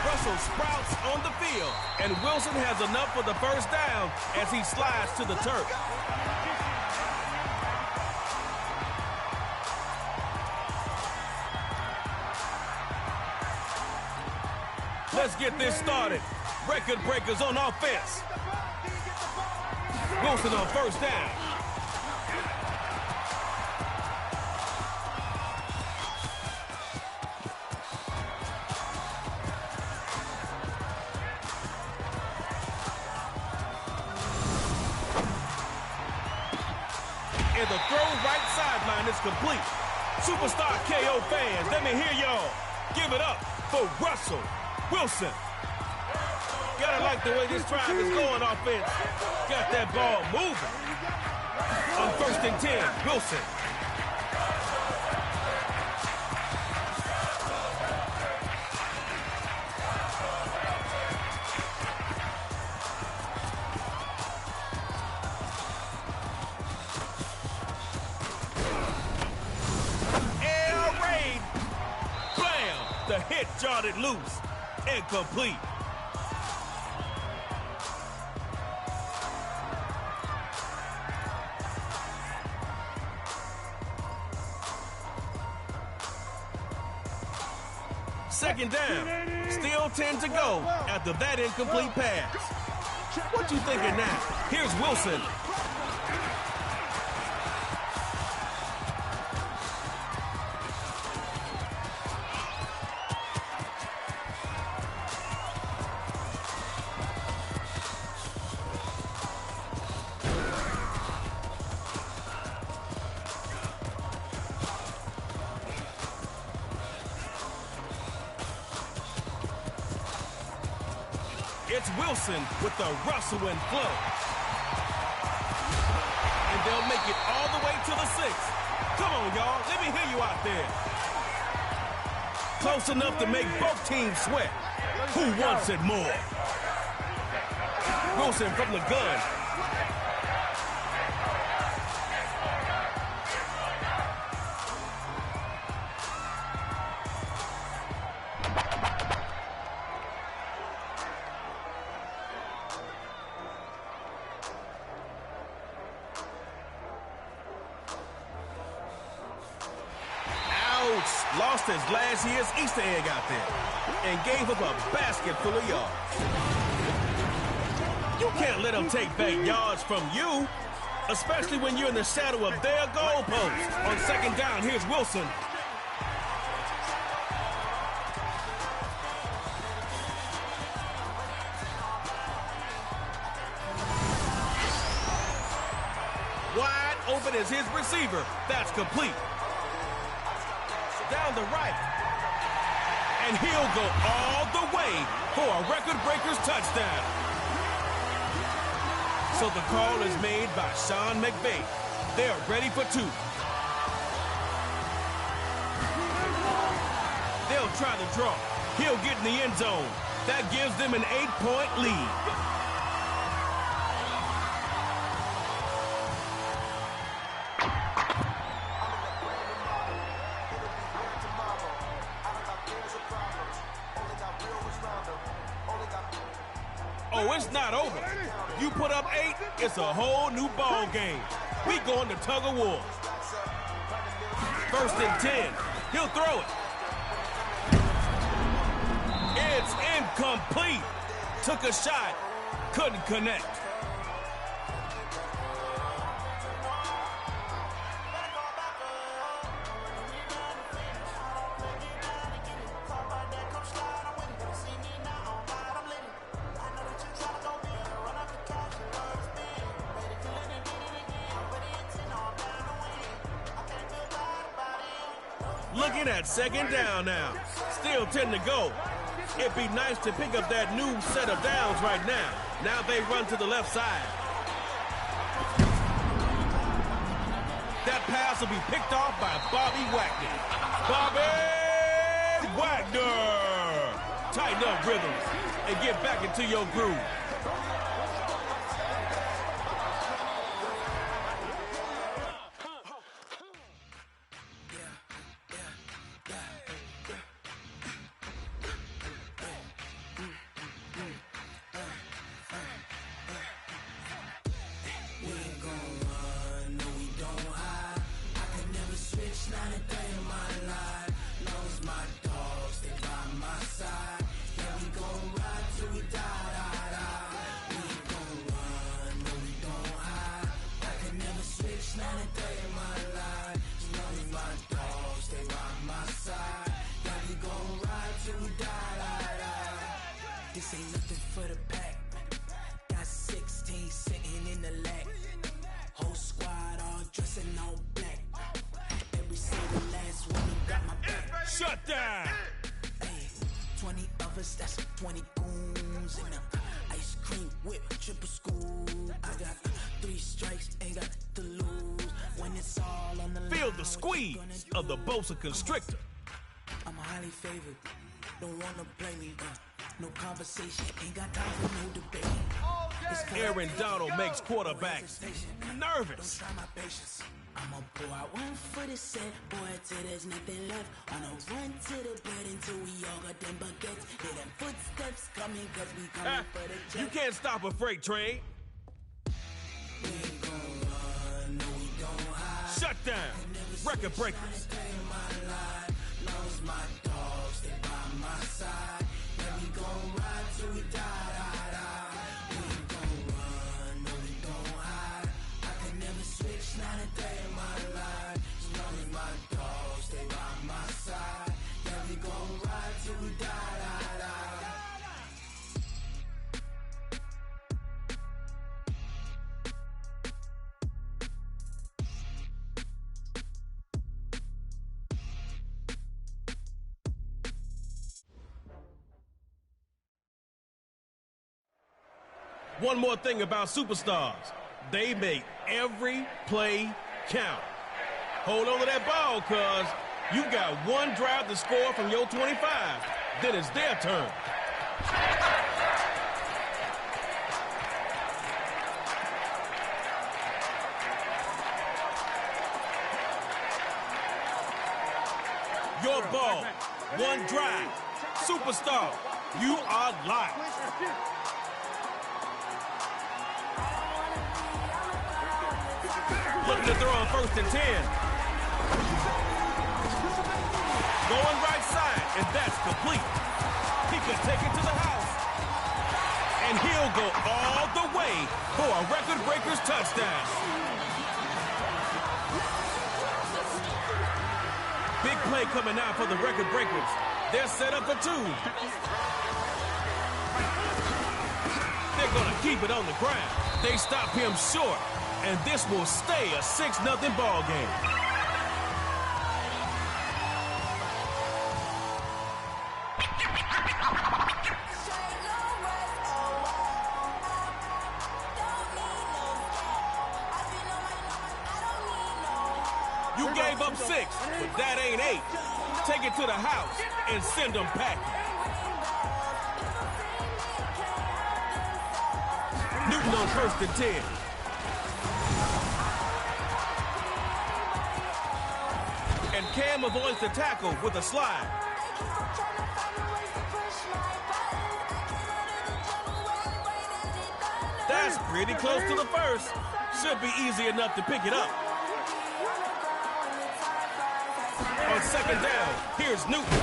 [SPEAKER 1] Russell sprouts on the field, and Wilson has enough for the first down as he slides to the turf. Let's get this started. Record breakers on offense. Wilson on 1st down. And the throw right sideline is complete. Superstar KO fans, let me hear y'all. Give it up for Russell Wilson. Gotta like the way this drive is going offense. Got that ball moving. On 1st and 10, Wilson. Air raid. Blam! The hit jarred it loose. Incomplete.
[SPEAKER 8] second down. Still 10 to go after that incomplete pass. What you thinking now? Here's Wilson. It's Wilson with the rustle and flow. And they'll make it all the way to the 6. Come on, y'all. Let me hear you out there. Close enough to make both teams sweat. Who wants it more? Wilson from the gun. Lost his last year's Easter egg out there and gave up a basket full of yards. You can't let them take back yards from you, especially when you're in the shadow of their goalpost. On second down, here's Wilson. Wide open is his receiver. That's complete. Down the right. And he'll go all the way for a record-breaker's touchdown. So the call is made by Sean McVay. They're ready for 2. They'll try the draw. He'll get in the end zone. That gives them an 8-point lead. Oh, it's not over. You put up 8, it's a whole new ball game. We going to tug of war. 1st and 10. He'll throw it. It's incomplete. Took a shot, couldn't connect. Looking at second down now. Still 10 to go. It'd be nice to pick up that new set of downs right now. Now they run to the left side. That pass will be picked off by Bobby Wagner. Bobby Wagner! Tighten up rhythms and get back into your groove.
[SPEAKER 5] This ain't nothing for the pack. Got 16 sitting in the lag. Whole squad all dressing all black. Every single last one got my back.
[SPEAKER 8] Shut down!
[SPEAKER 5] Hey, 20 of us, that's 20 goons in the ice cream whip, triple scoop. I got 3 strikes, ain't got to lose. When it's all on the
[SPEAKER 8] Feel
[SPEAKER 5] line,
[SPEAKER 8] the squeeze of the Bosa Constrictor.
[SPEAKER 5] I'm highly favored. Don't wanna play me. No conversation, ain't got time for no debate.
[SPEAKER 8] Aaron Donald makes quarterbacks nervous.
[SPEAKER 5] Don't try my patience. I'ma pour out one for the set, boy, till there's nothing left. On a run to the bed until we all got them baguettes. Hear them footsteps coming, cause we coming for the jet.
[SPEAKER 8] You can't stop a freight train.
[SPEAKER 5] We ain't gon' run, no, we don't hide.
[SPEAKER 8] Shut down. Record breakers.
[SPEAKER 5] Lost my dogs, they by my
[SPEAKER 8] One more thing about superstars. They make every play count. Hold on to that ball, cuz you got one drive to score from your 25. Then it's their turn. Your ball, one drive. Superstar, you are live. Looking to throw on 1st and 10. Going right side, and that's complete. He could take it to the house. And he'll go all the way for a record breaker's touchdown. Big play coming out for the record breakers. They're set up for 2. They're going to keep it on the ground. They stop him short, and this will stay a 6-0 ball game. You gave up 6, but that ain't 8. Take it to the house and send them packing. Newton on 1st and 10. And Cam avoids the tackle with a slide. That's pretty close to the first. Should be easy enough to pick it up. On 2nd down, here's Newton.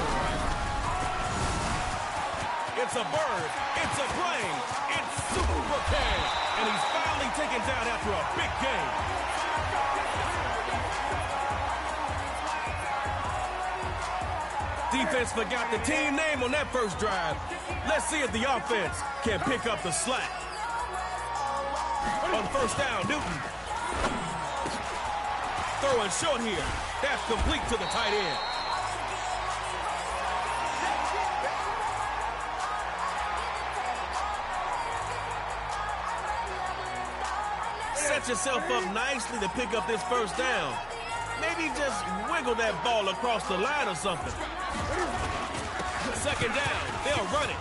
[SPEAKER 8] It's a bird, it's a plane, it's Super Cam. And he's finally taken down after a big game. Defense forgot the team name on that first drive. Let's see if the offense can pick up the slack. On 1st down, Newton. Throwing short here. That's complete to the tight end. Set yourself up nicely to pick up this 1st down. Maybe just wiggle that ball across the line or something. 2nd down, they'll run it.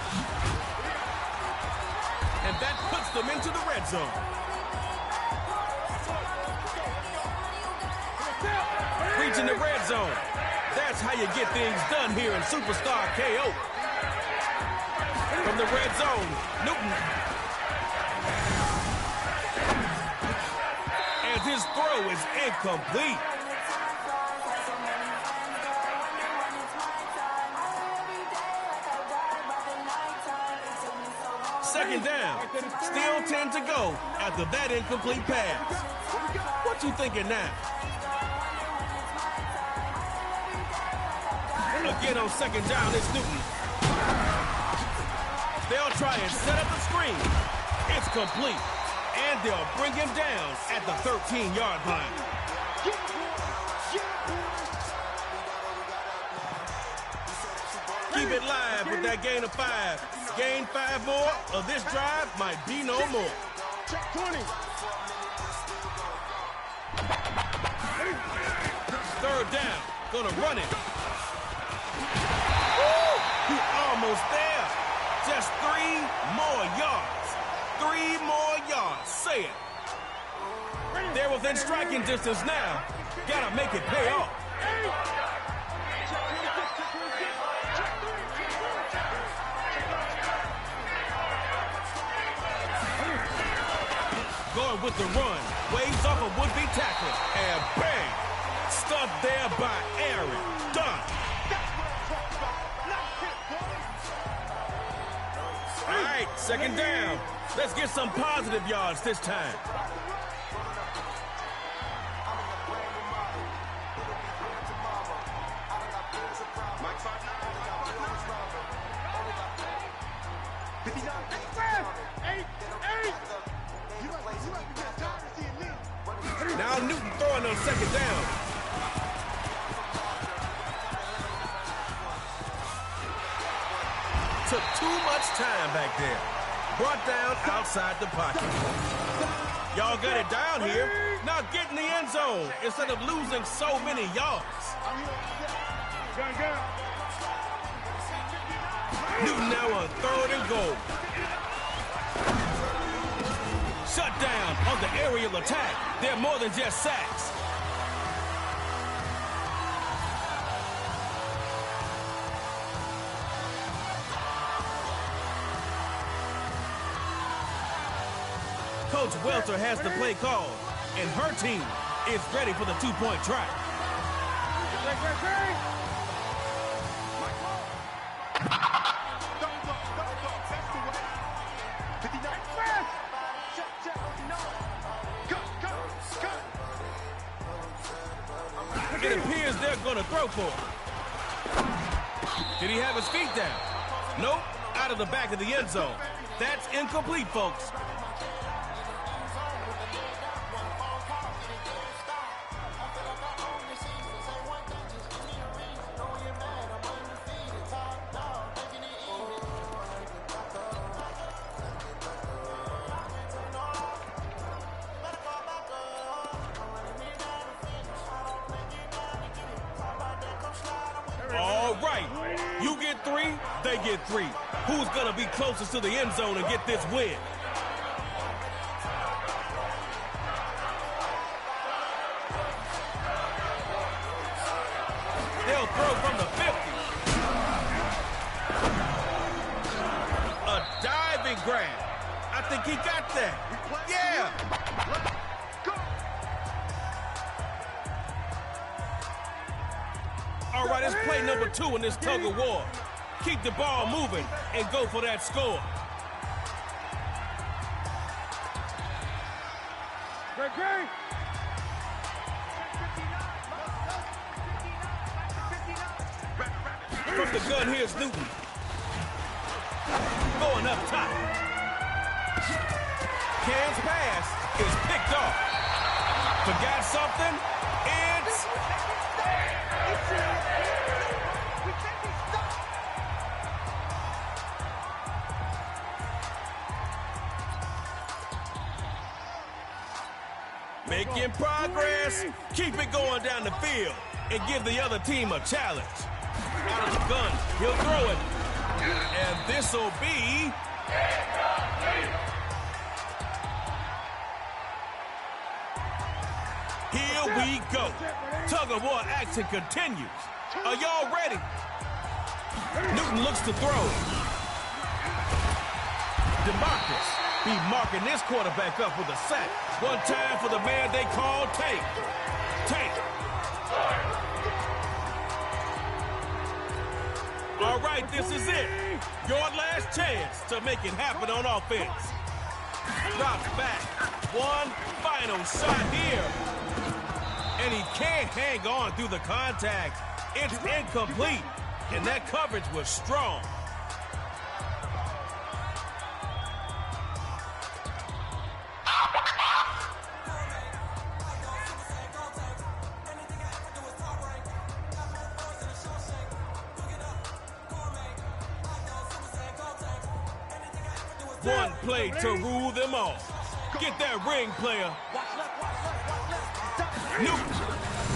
[SPEAKER 8] And that puts them into the red zone. Reaching the red zone. That's how you get things done here in Superstar KO. From the red zone, Newton. And his throw is incomplete. Second down. Still 10 to go after that incomplete pass. What you thinking now? Again on 2nd down, it's Newton. They'll try and set up the screen. It's complete. And they'll bring him down at the 13-yard line. Keep it live with that gain of 5. Gain 5 more, or this drive might be no more.
[SPEAKER 3] Check 20.
[SPEAKER 8] 3rd down, gonna run it. Woo! He almost there. Just 3 more yards. 3 more yards. Say it. They're within striking distance now. Gotta make it pay off. Going with the run. Waves off a would-be tackler. And bang! Stuffed there by Aaron. Done. All right, 2nd down. Let's get some positive yards this time. Now Newton throwing on 2nd down. Took too much time back there. Brought down outside the pocket. Y'all got it down here. Now get in the end zone instead of losing so many yards. Newton now on 3rd and goal. Shut down on the aerial attack. They're more than just sacks. Coach Welter has the play called, and her team is ready for the 2-point try. It appears they're going to throw for it. Did he have his feet down? Nope, out of the back of the end zone. That's incomplete, folks. All right, you get 3, they get 3. Who's gonna be closest to the end zone and get this win? They'll throw from the 50. A diving grab. I think he got that. Yeah. All right, it's play number 2 in this tug of war. Keep the ball moving and go for that score. From the gun, here's Newton. Going up top. Cam's pass is picked off. Forgot something? It's... Making progress. Keep it going down the field and give the other team a challenge. Out of the gun, he'll throw it. And this'll be... Here we go. Tug-of-war action continues. Are y'all ready? Newton looks to throw. DeMarcus be marking this quarterback up with a sack. One time for the man they call Tank. Tank. All right, this is it. Your last chance to make it happen on offense. Drops back. One final shot here. And he can't hang on through the contact. It's incomplete. And that coverage was strong. One play to rule them all. Get that ring, player. Newton,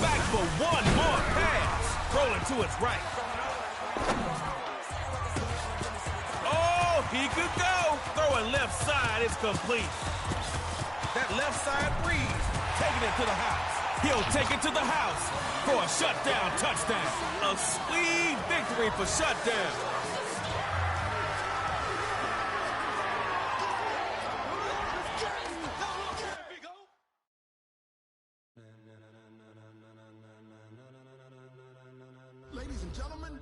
[SPEAKER 8] back for one more pass. Rolling to his right. Oh, he could go. Throwing left side is complete. That left side breeze, taking it to the house. He'll take it to the house for a shutdown touchdown. A sweet victory for shutdown.
[SPEAKER 9] Ladies and gentlemen,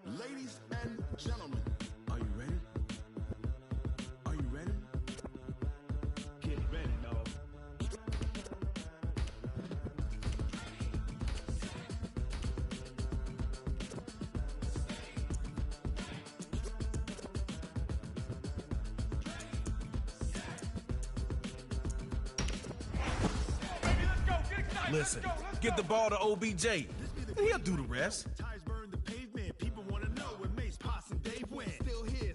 [SPEAKER 9] ladies and gentlemen, are you ready? Are you ready? Get ready, dog.
[SPEAKER 8] Listen, get the ball to OBJ, and he'll do the rest.
[SPEAKER 9] Tires burn the pavement. People want to know when Mace, Poss, and Dave went. Still here,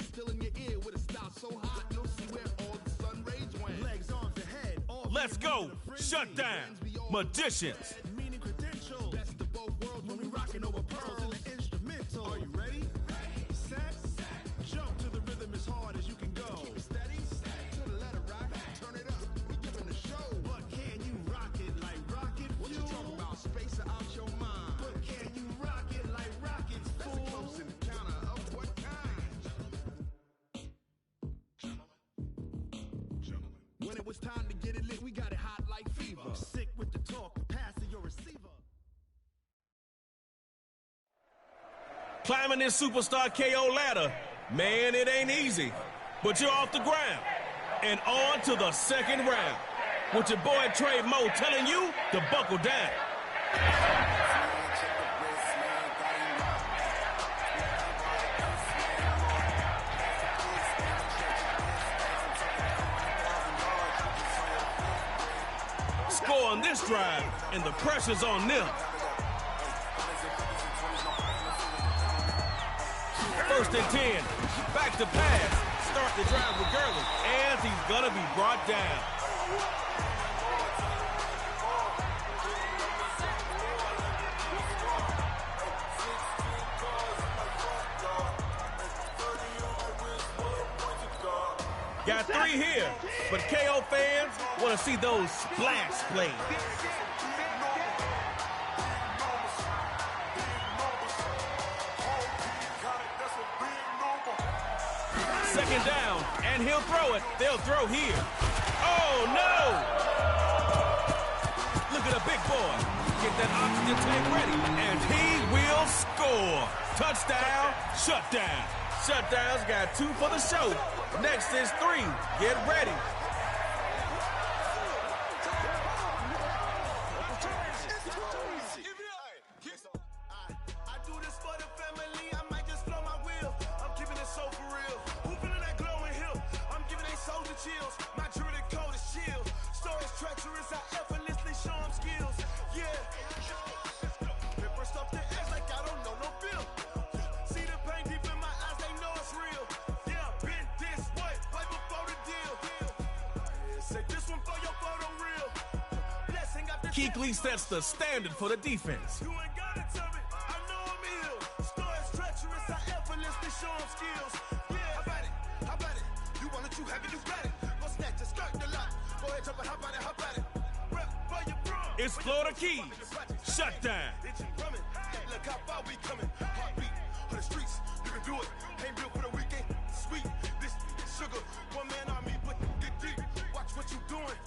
[SPEAKER 8] Let's go. Shut down. Magicians.
[SPEAKER 9] Meaning credential. Best of both worlds when we rockin' over pearls in the instrumental. Are you ready? Set. Jump to the rhythm as hard as you can go. Keep it steady. To the letter rock. Turn it up. We giving the show. But can you rock it like rocket fuel? What you talking about? Space out your mind. But can you rock it like rockets, fool? That's a close encounter of what kind? Gentlemen. When it was time to get it lit, we got it hot like fever. Sick with the talk, pass to your receiver.
[SPEAKER 8] Climbing this superstar KO ladder, man, it ain't easy. But you're off the ground and on to the second round. With your boy Trey Mo telling you to buckle down. Score on this drive, and the pressure's on them. First and 10, back to pass. Start the drive with Gurley, as he's gonna be brought down. Got 3 here, but KO fans want to see those splash plays. Second down, and he'll throw it. They'll throw here. Oh, no! Look at a big boy. Get that oxygen tank ready, and he will score. Touchdown, shutdown. Shutdown's got 2 for the show. Next is 3. Get ready.
[SPEAKER 5] I do this for the family, I might just blow my wheel. I'm keeping it so for real. Who feeling that glowing hill? I'm giving they soldier chills. My jewelry code is shield. Stories treacherous, I effortlessly show them skills. Yeah. Paper stuff the edge like I don't know no feel. See the pain deep in my eyes, they know it's real. Yeah, been this way, way before the deal. Say this one for your photo real. Blessing after
[SPEAKER 8] Kuechly sets the standard for the defense.
[SPEAKER 5] you ain't gotta tell me, I know I'm ill. Stories treacherous, I effortlessly show them skills. Yeah, how about it? How about it? You want it, you have it, you got it. Go snatch the skirt, the lot. Go ahead, jump it, how about it, how about it? Rep for your bro.
[SPEAKER 8] It's Florida Keys. Shutdown.
[SPEAKER 5] Itchy drumming. Look how far we coming. Heartbeat on the streets. You can do it. Ain't built for the weekend. Sweet. This sugar. One man on me, but get deep. Watch what you doing.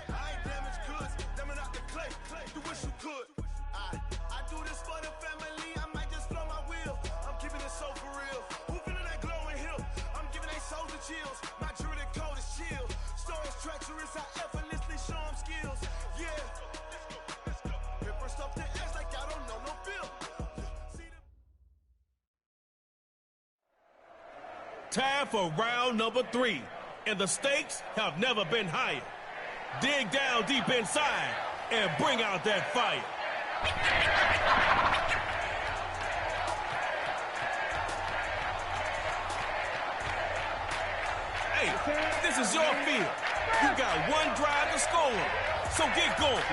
[SPEAKER 5] I ain't damaged goods. Damn it out the clay. You wish you could. I do this for the family. I might just blow my wheel. I'm keeping it so for real. Who feeling that glowing hill? I'm giving they soldier chills. My jewelry code is shield. Stories treacherous. I effortlessly show them skills. Yeah. Paper stuff the edge like I don't know no feel.
[SPEAKER 8] Time for round number 3, and the stakes have never been higher. Dig down deep inside and bring out that fire. Hey, this is your field. You got 1 drive to score, so get going.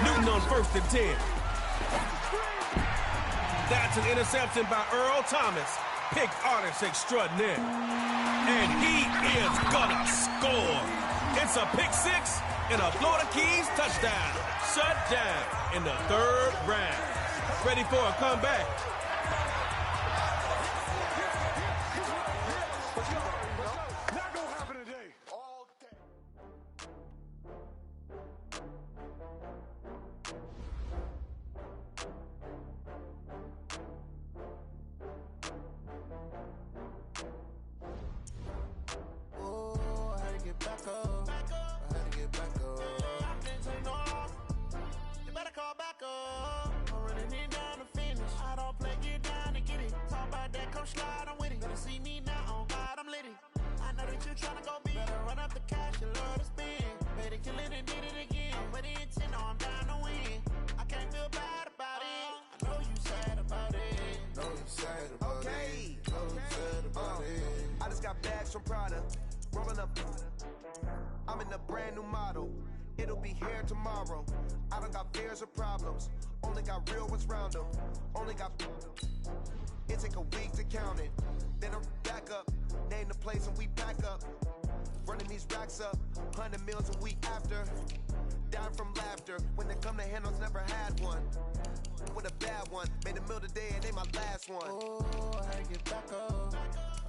[SPEAKER 8] Newton on first and 10. That's an interception by Earl Thomas, pick artist extraordinaire. And he is gonna score. It's a pick 6 and a Florida Keys touchdown. Shut down in the 3rd round. Ready for a comeback.
[SPEAKER 3] Not gonna happen today. All day.
[SPEAKER 5] Oh, I had to get back up. I had to get back up. I've been too long. You better call back up. I'm running it down to finish. I don't play, get down to get it. Talk about that, come slide, I'm with it. Better see me now, on God, I'm litty. I know that you tryna go big. Better run up the cash, you love to spend. Better kill it and did it again. But the intent, no, I'm down to win. I can't feel bad about it. I know you sad about it.
[SPEAKER 9] Know you sad
[SPEAKER 5] bags from Prada. Rolling up, I'm in a brand new model. It'll be here tomorrow. I don't got fears or problems. Only got real ones round them. Only got. It take a week to count it. Then I'm back up. Name the place and we pack up. Running these racks up. 100 meals a week after. Down from laughter. When they come to handles, never had one. With a bad one. Made a meal today and they my last one.
[SPEAKER 9] Oh, I had to get back up.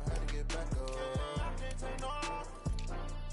[SPEAKER 9] I had to get back up. I can't take no loss.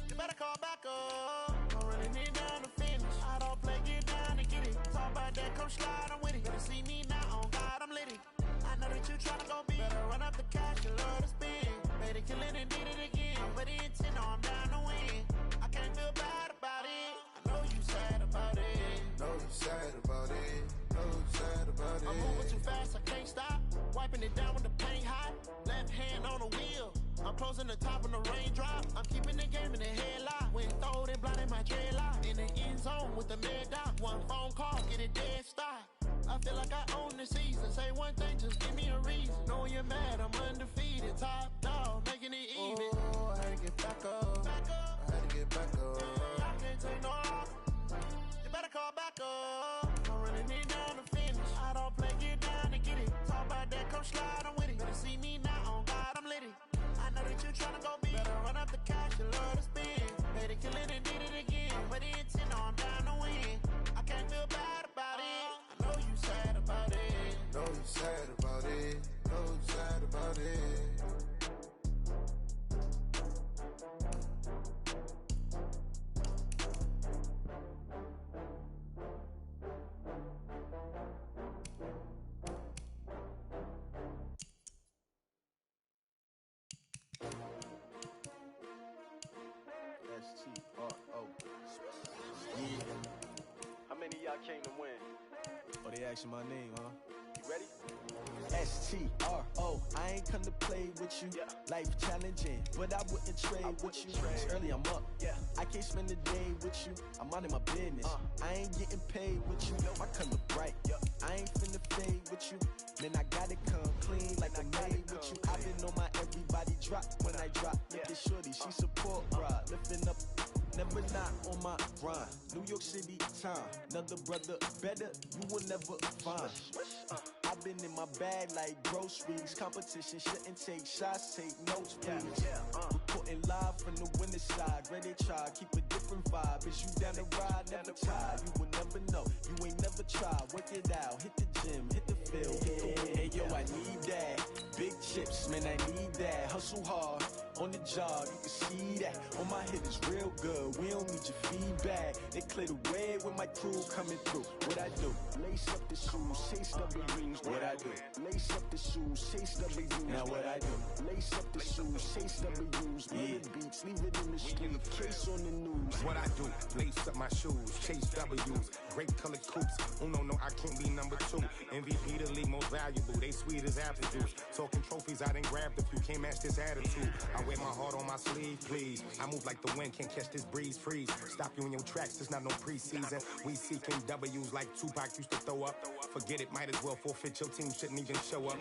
[SPEAKER 9] You better call back up. Don't really need down to finish. I don't play, get down and get it. Talk about that, come slide, I'm with it. Better see me now, on God, I'm litty. I know that you tryna go big. Better run up the cash, you love to spend. Made it, kill it, and did it again. But the intent, no, I'm down to win. I can't feel bad about it. I know you sad about it.
[SPEAKER 10] Know you sad about it. Know you sad about it.
[SPEAKER 9] I'm moving too fast, I can't stop. Wiping it down with the paint hot. Left hand on the wheel. I'm closing the top when the raindrop. I'm keeping the game in the headlock. When throwed and blinded my dreadlock. In the end zone with the mad dot. One phone call, get it dead stop. I feel like I own the season. Say one thing, just give me a reason. Knowing you're mad, I'm undefeated. Top dog, making it even.
[SPEAKER 10] Oh, I had to get back up. I had to get back up.
[SPEAKER 9] I can't take no loss. You better call back up. I'm running it down to finish. I don't play, get down and get it. Talk about that, come slide, I'm with it. Better see me now, on God, I'm litty. I know that you tryna go big. Better run up the cash, you love to spend. Made it, kill it, and did it again. But the intent, no, I'm down to win. I can't feel bad about it. I know you sad about it.
[SPEAKER 10] Know you sad about it. Know you sad about it.
[SPEAKER 11] S-T-R-O. Yeah. How many of y'all came to win?
[SPEAKER 9] Oh, they asking my name, huh?
[SPEAKER 11] You ready?
[SPEAKER 9] S-T-R-O. I ain't come to play with you.
[SPEAKER 11] Yeah.
[SPEAKER 9] Life challenging, but I wouldn't trade with you. It's early, I'm up.
[SPEAKER 11] Yeah.
[SPEAKER 9] I can't spend the day with you. I'm minding my business. I ain't getting paid with you. My color bright. I ain't finna fade with you. Man, I gotta come clean like I'm made with you. I've been on my everybody drop when I drop. Look at shorty, she support ride. Lifting up, never not on my grind. New York City time. Another brother better, you will never find. I've been in my bag like groceries. Competition shouldn't take shots, take notes, please. Reporting live from the winning side. Ready to try, keep a different vibe. Is you down the ride, never tired. You will never know, you ain't never tried. Work it out, hit the gym, hit the field. Hey yo, I need that. Big chips, man, I need that. Hustle hard, on the job, you can see that. On my hit is real good, we don't need your feedback. They clear the way with my crew coming through. What I do? Lace up the shoes, chase W's. What I do? Lace up the shoes, chase W's. Now what I do? Lace up the shoes, chase W's. Yeah. Beats, leave it in the street, case on the news.
[SPEAKER 12] What I do? Lace up my shoes, chase W's. Great colored coops. Oh no, I can't be number 2. MVP the league most valuable. They sweet as apple juice. Talking trophies, I done grabbed a few. Can't match this attitude. I wear my heart on my sleeve, please. I move like the wind, can't catch this breeze, freeze. Stop you in your tracks, it's not no preseason. We seeking W's like Tupac used to throw up. Forget it, might as well forfeit. Your team shouldn't even show up.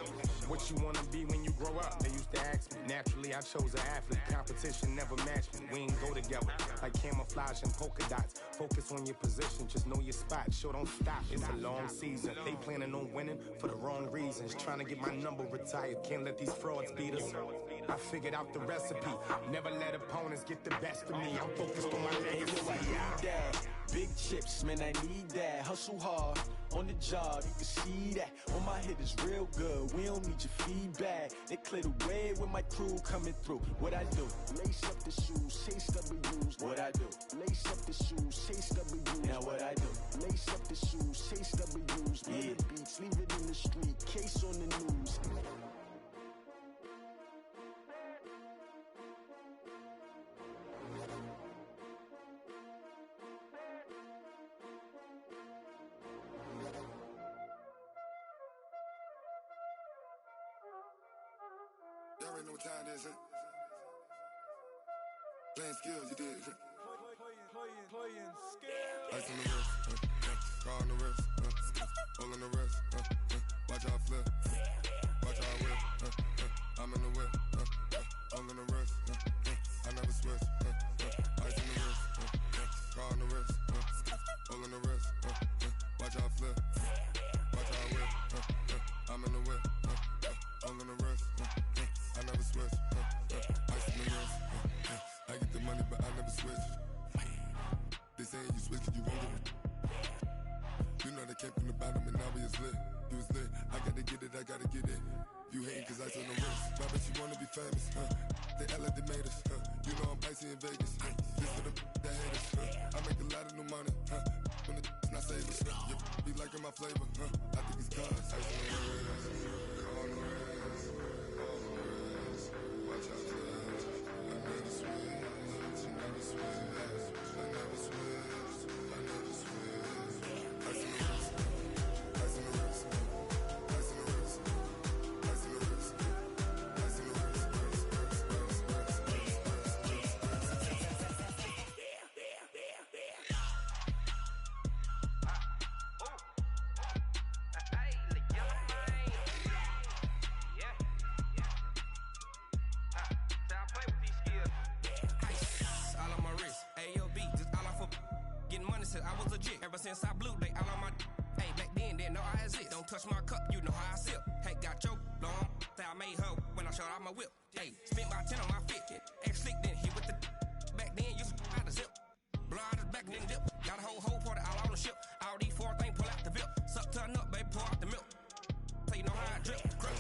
[SPEAKER 12] What you wanna be when you grow up? They used to ask me. Naturally, I chose an athlete. Competition never matched me. We ain't go together like camouflage and polka dots. Focus on your position, just know your spot. Sure, don't stop. It's a long season. They planning on winning for the wrong reasons. Trying to get my number retired. Can't let these frauds beat us. I figured out the recipe. Never let opponents get the best of me. I'm focused on my legacy.
[SPEAKER 9] I need that. Big chips, man, I need that. Hustle hard, on the job, you can see that. On my hit is real good, we don't need your feedback. They clear the way with my crew coming through. What I do? Lace up the shoes, chase W's. What I do? Lace up the shoes, chase W's. Now what I do? Lace up the shoes, chase W's. Yeah. Beats, leave it in the street, case on the news.
[SPEAKER 10] Y'all already know what time it is, huh? Playing skills, you did.
[SPEAKER 9] Playing skills.
[SPEAKER 10] Ice on the wrist, car on the wrist, hole on the wrist, watch out flip, watch out whip, I'm in the whip, hole on the wrist, switch. Ice in the wrist, car on the wrist, all in the wrist. Watch how I flip, watch how I whip. I'm in the whip, all in the wrist. I never switch. Ice in the wrist. I get the money, but I never switch. They saying you switch, you won't get it. You know they came from the bottom and now we is lit. You was lit, I gotta get it, I gotta get it. You hating cause ice on the wrist. I bet you wanna be famous, They act like they made us, You know I'm icy in Vegas, This for the that hate us, I make a lot of new money, When the not savers, You be liking my flavor, I think it's cause ice on the wrist, on the wrist, on the wrist. Watch out, cuz I never switch, I never switch, I never switch, I never switch. Ice on the wrist, ice on the wrist, ice on the wrist, ice on the wrist, ice on the wrist,
[SPEAKER 13] I was legit. Ever since I blew, they all on my hey, back then, didn't know I exist. Don't touch my cup, you know how I sip. Hey, got your long, say I made her when I showed out my whip. Hey, spent my 10 on my fit. Ex slick, then hit with the back then, used to out the zip. Blow out his back, then dip. Got a whole party all on the ship. All these four things, pull out the VIP. Suck, turn up, baby, pour out the milk. So you know how I drip. Crush.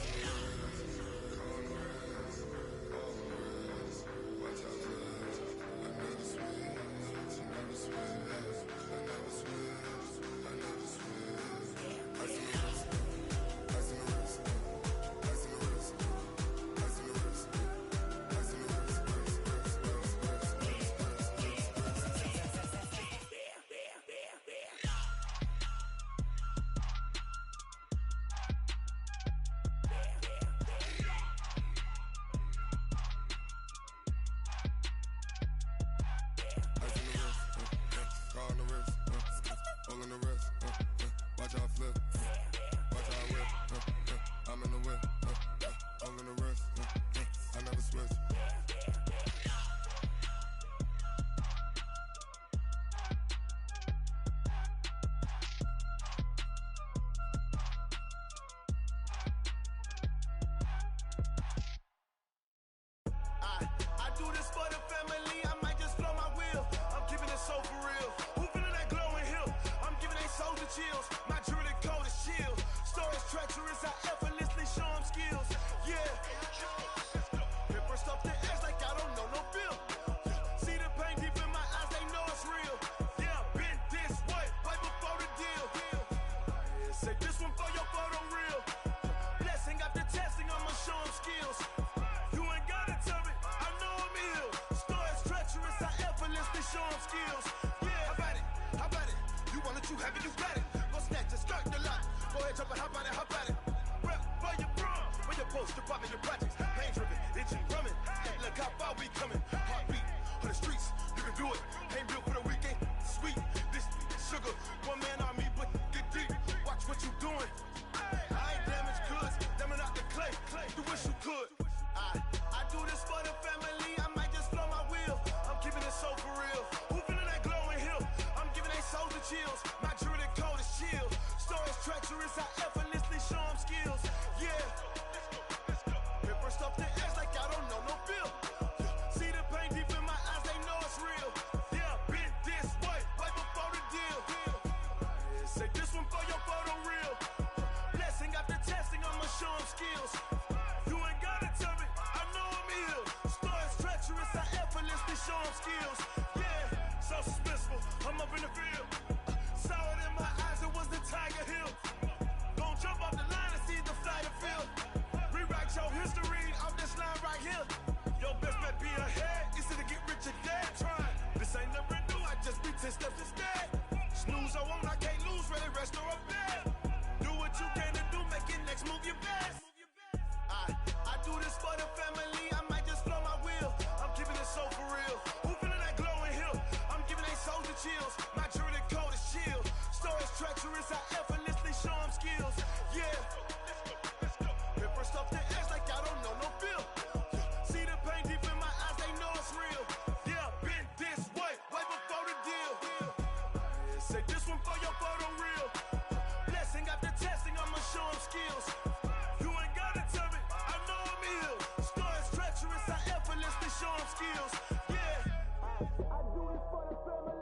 [SPEAKER 9] Say this one for your photo reel. Blessing after testing, I'ma show him skills. You ain't gotta tell me, I know I'm ill. Score is treacherous, I effortlessly show him skills. Yeah, I do this for the family.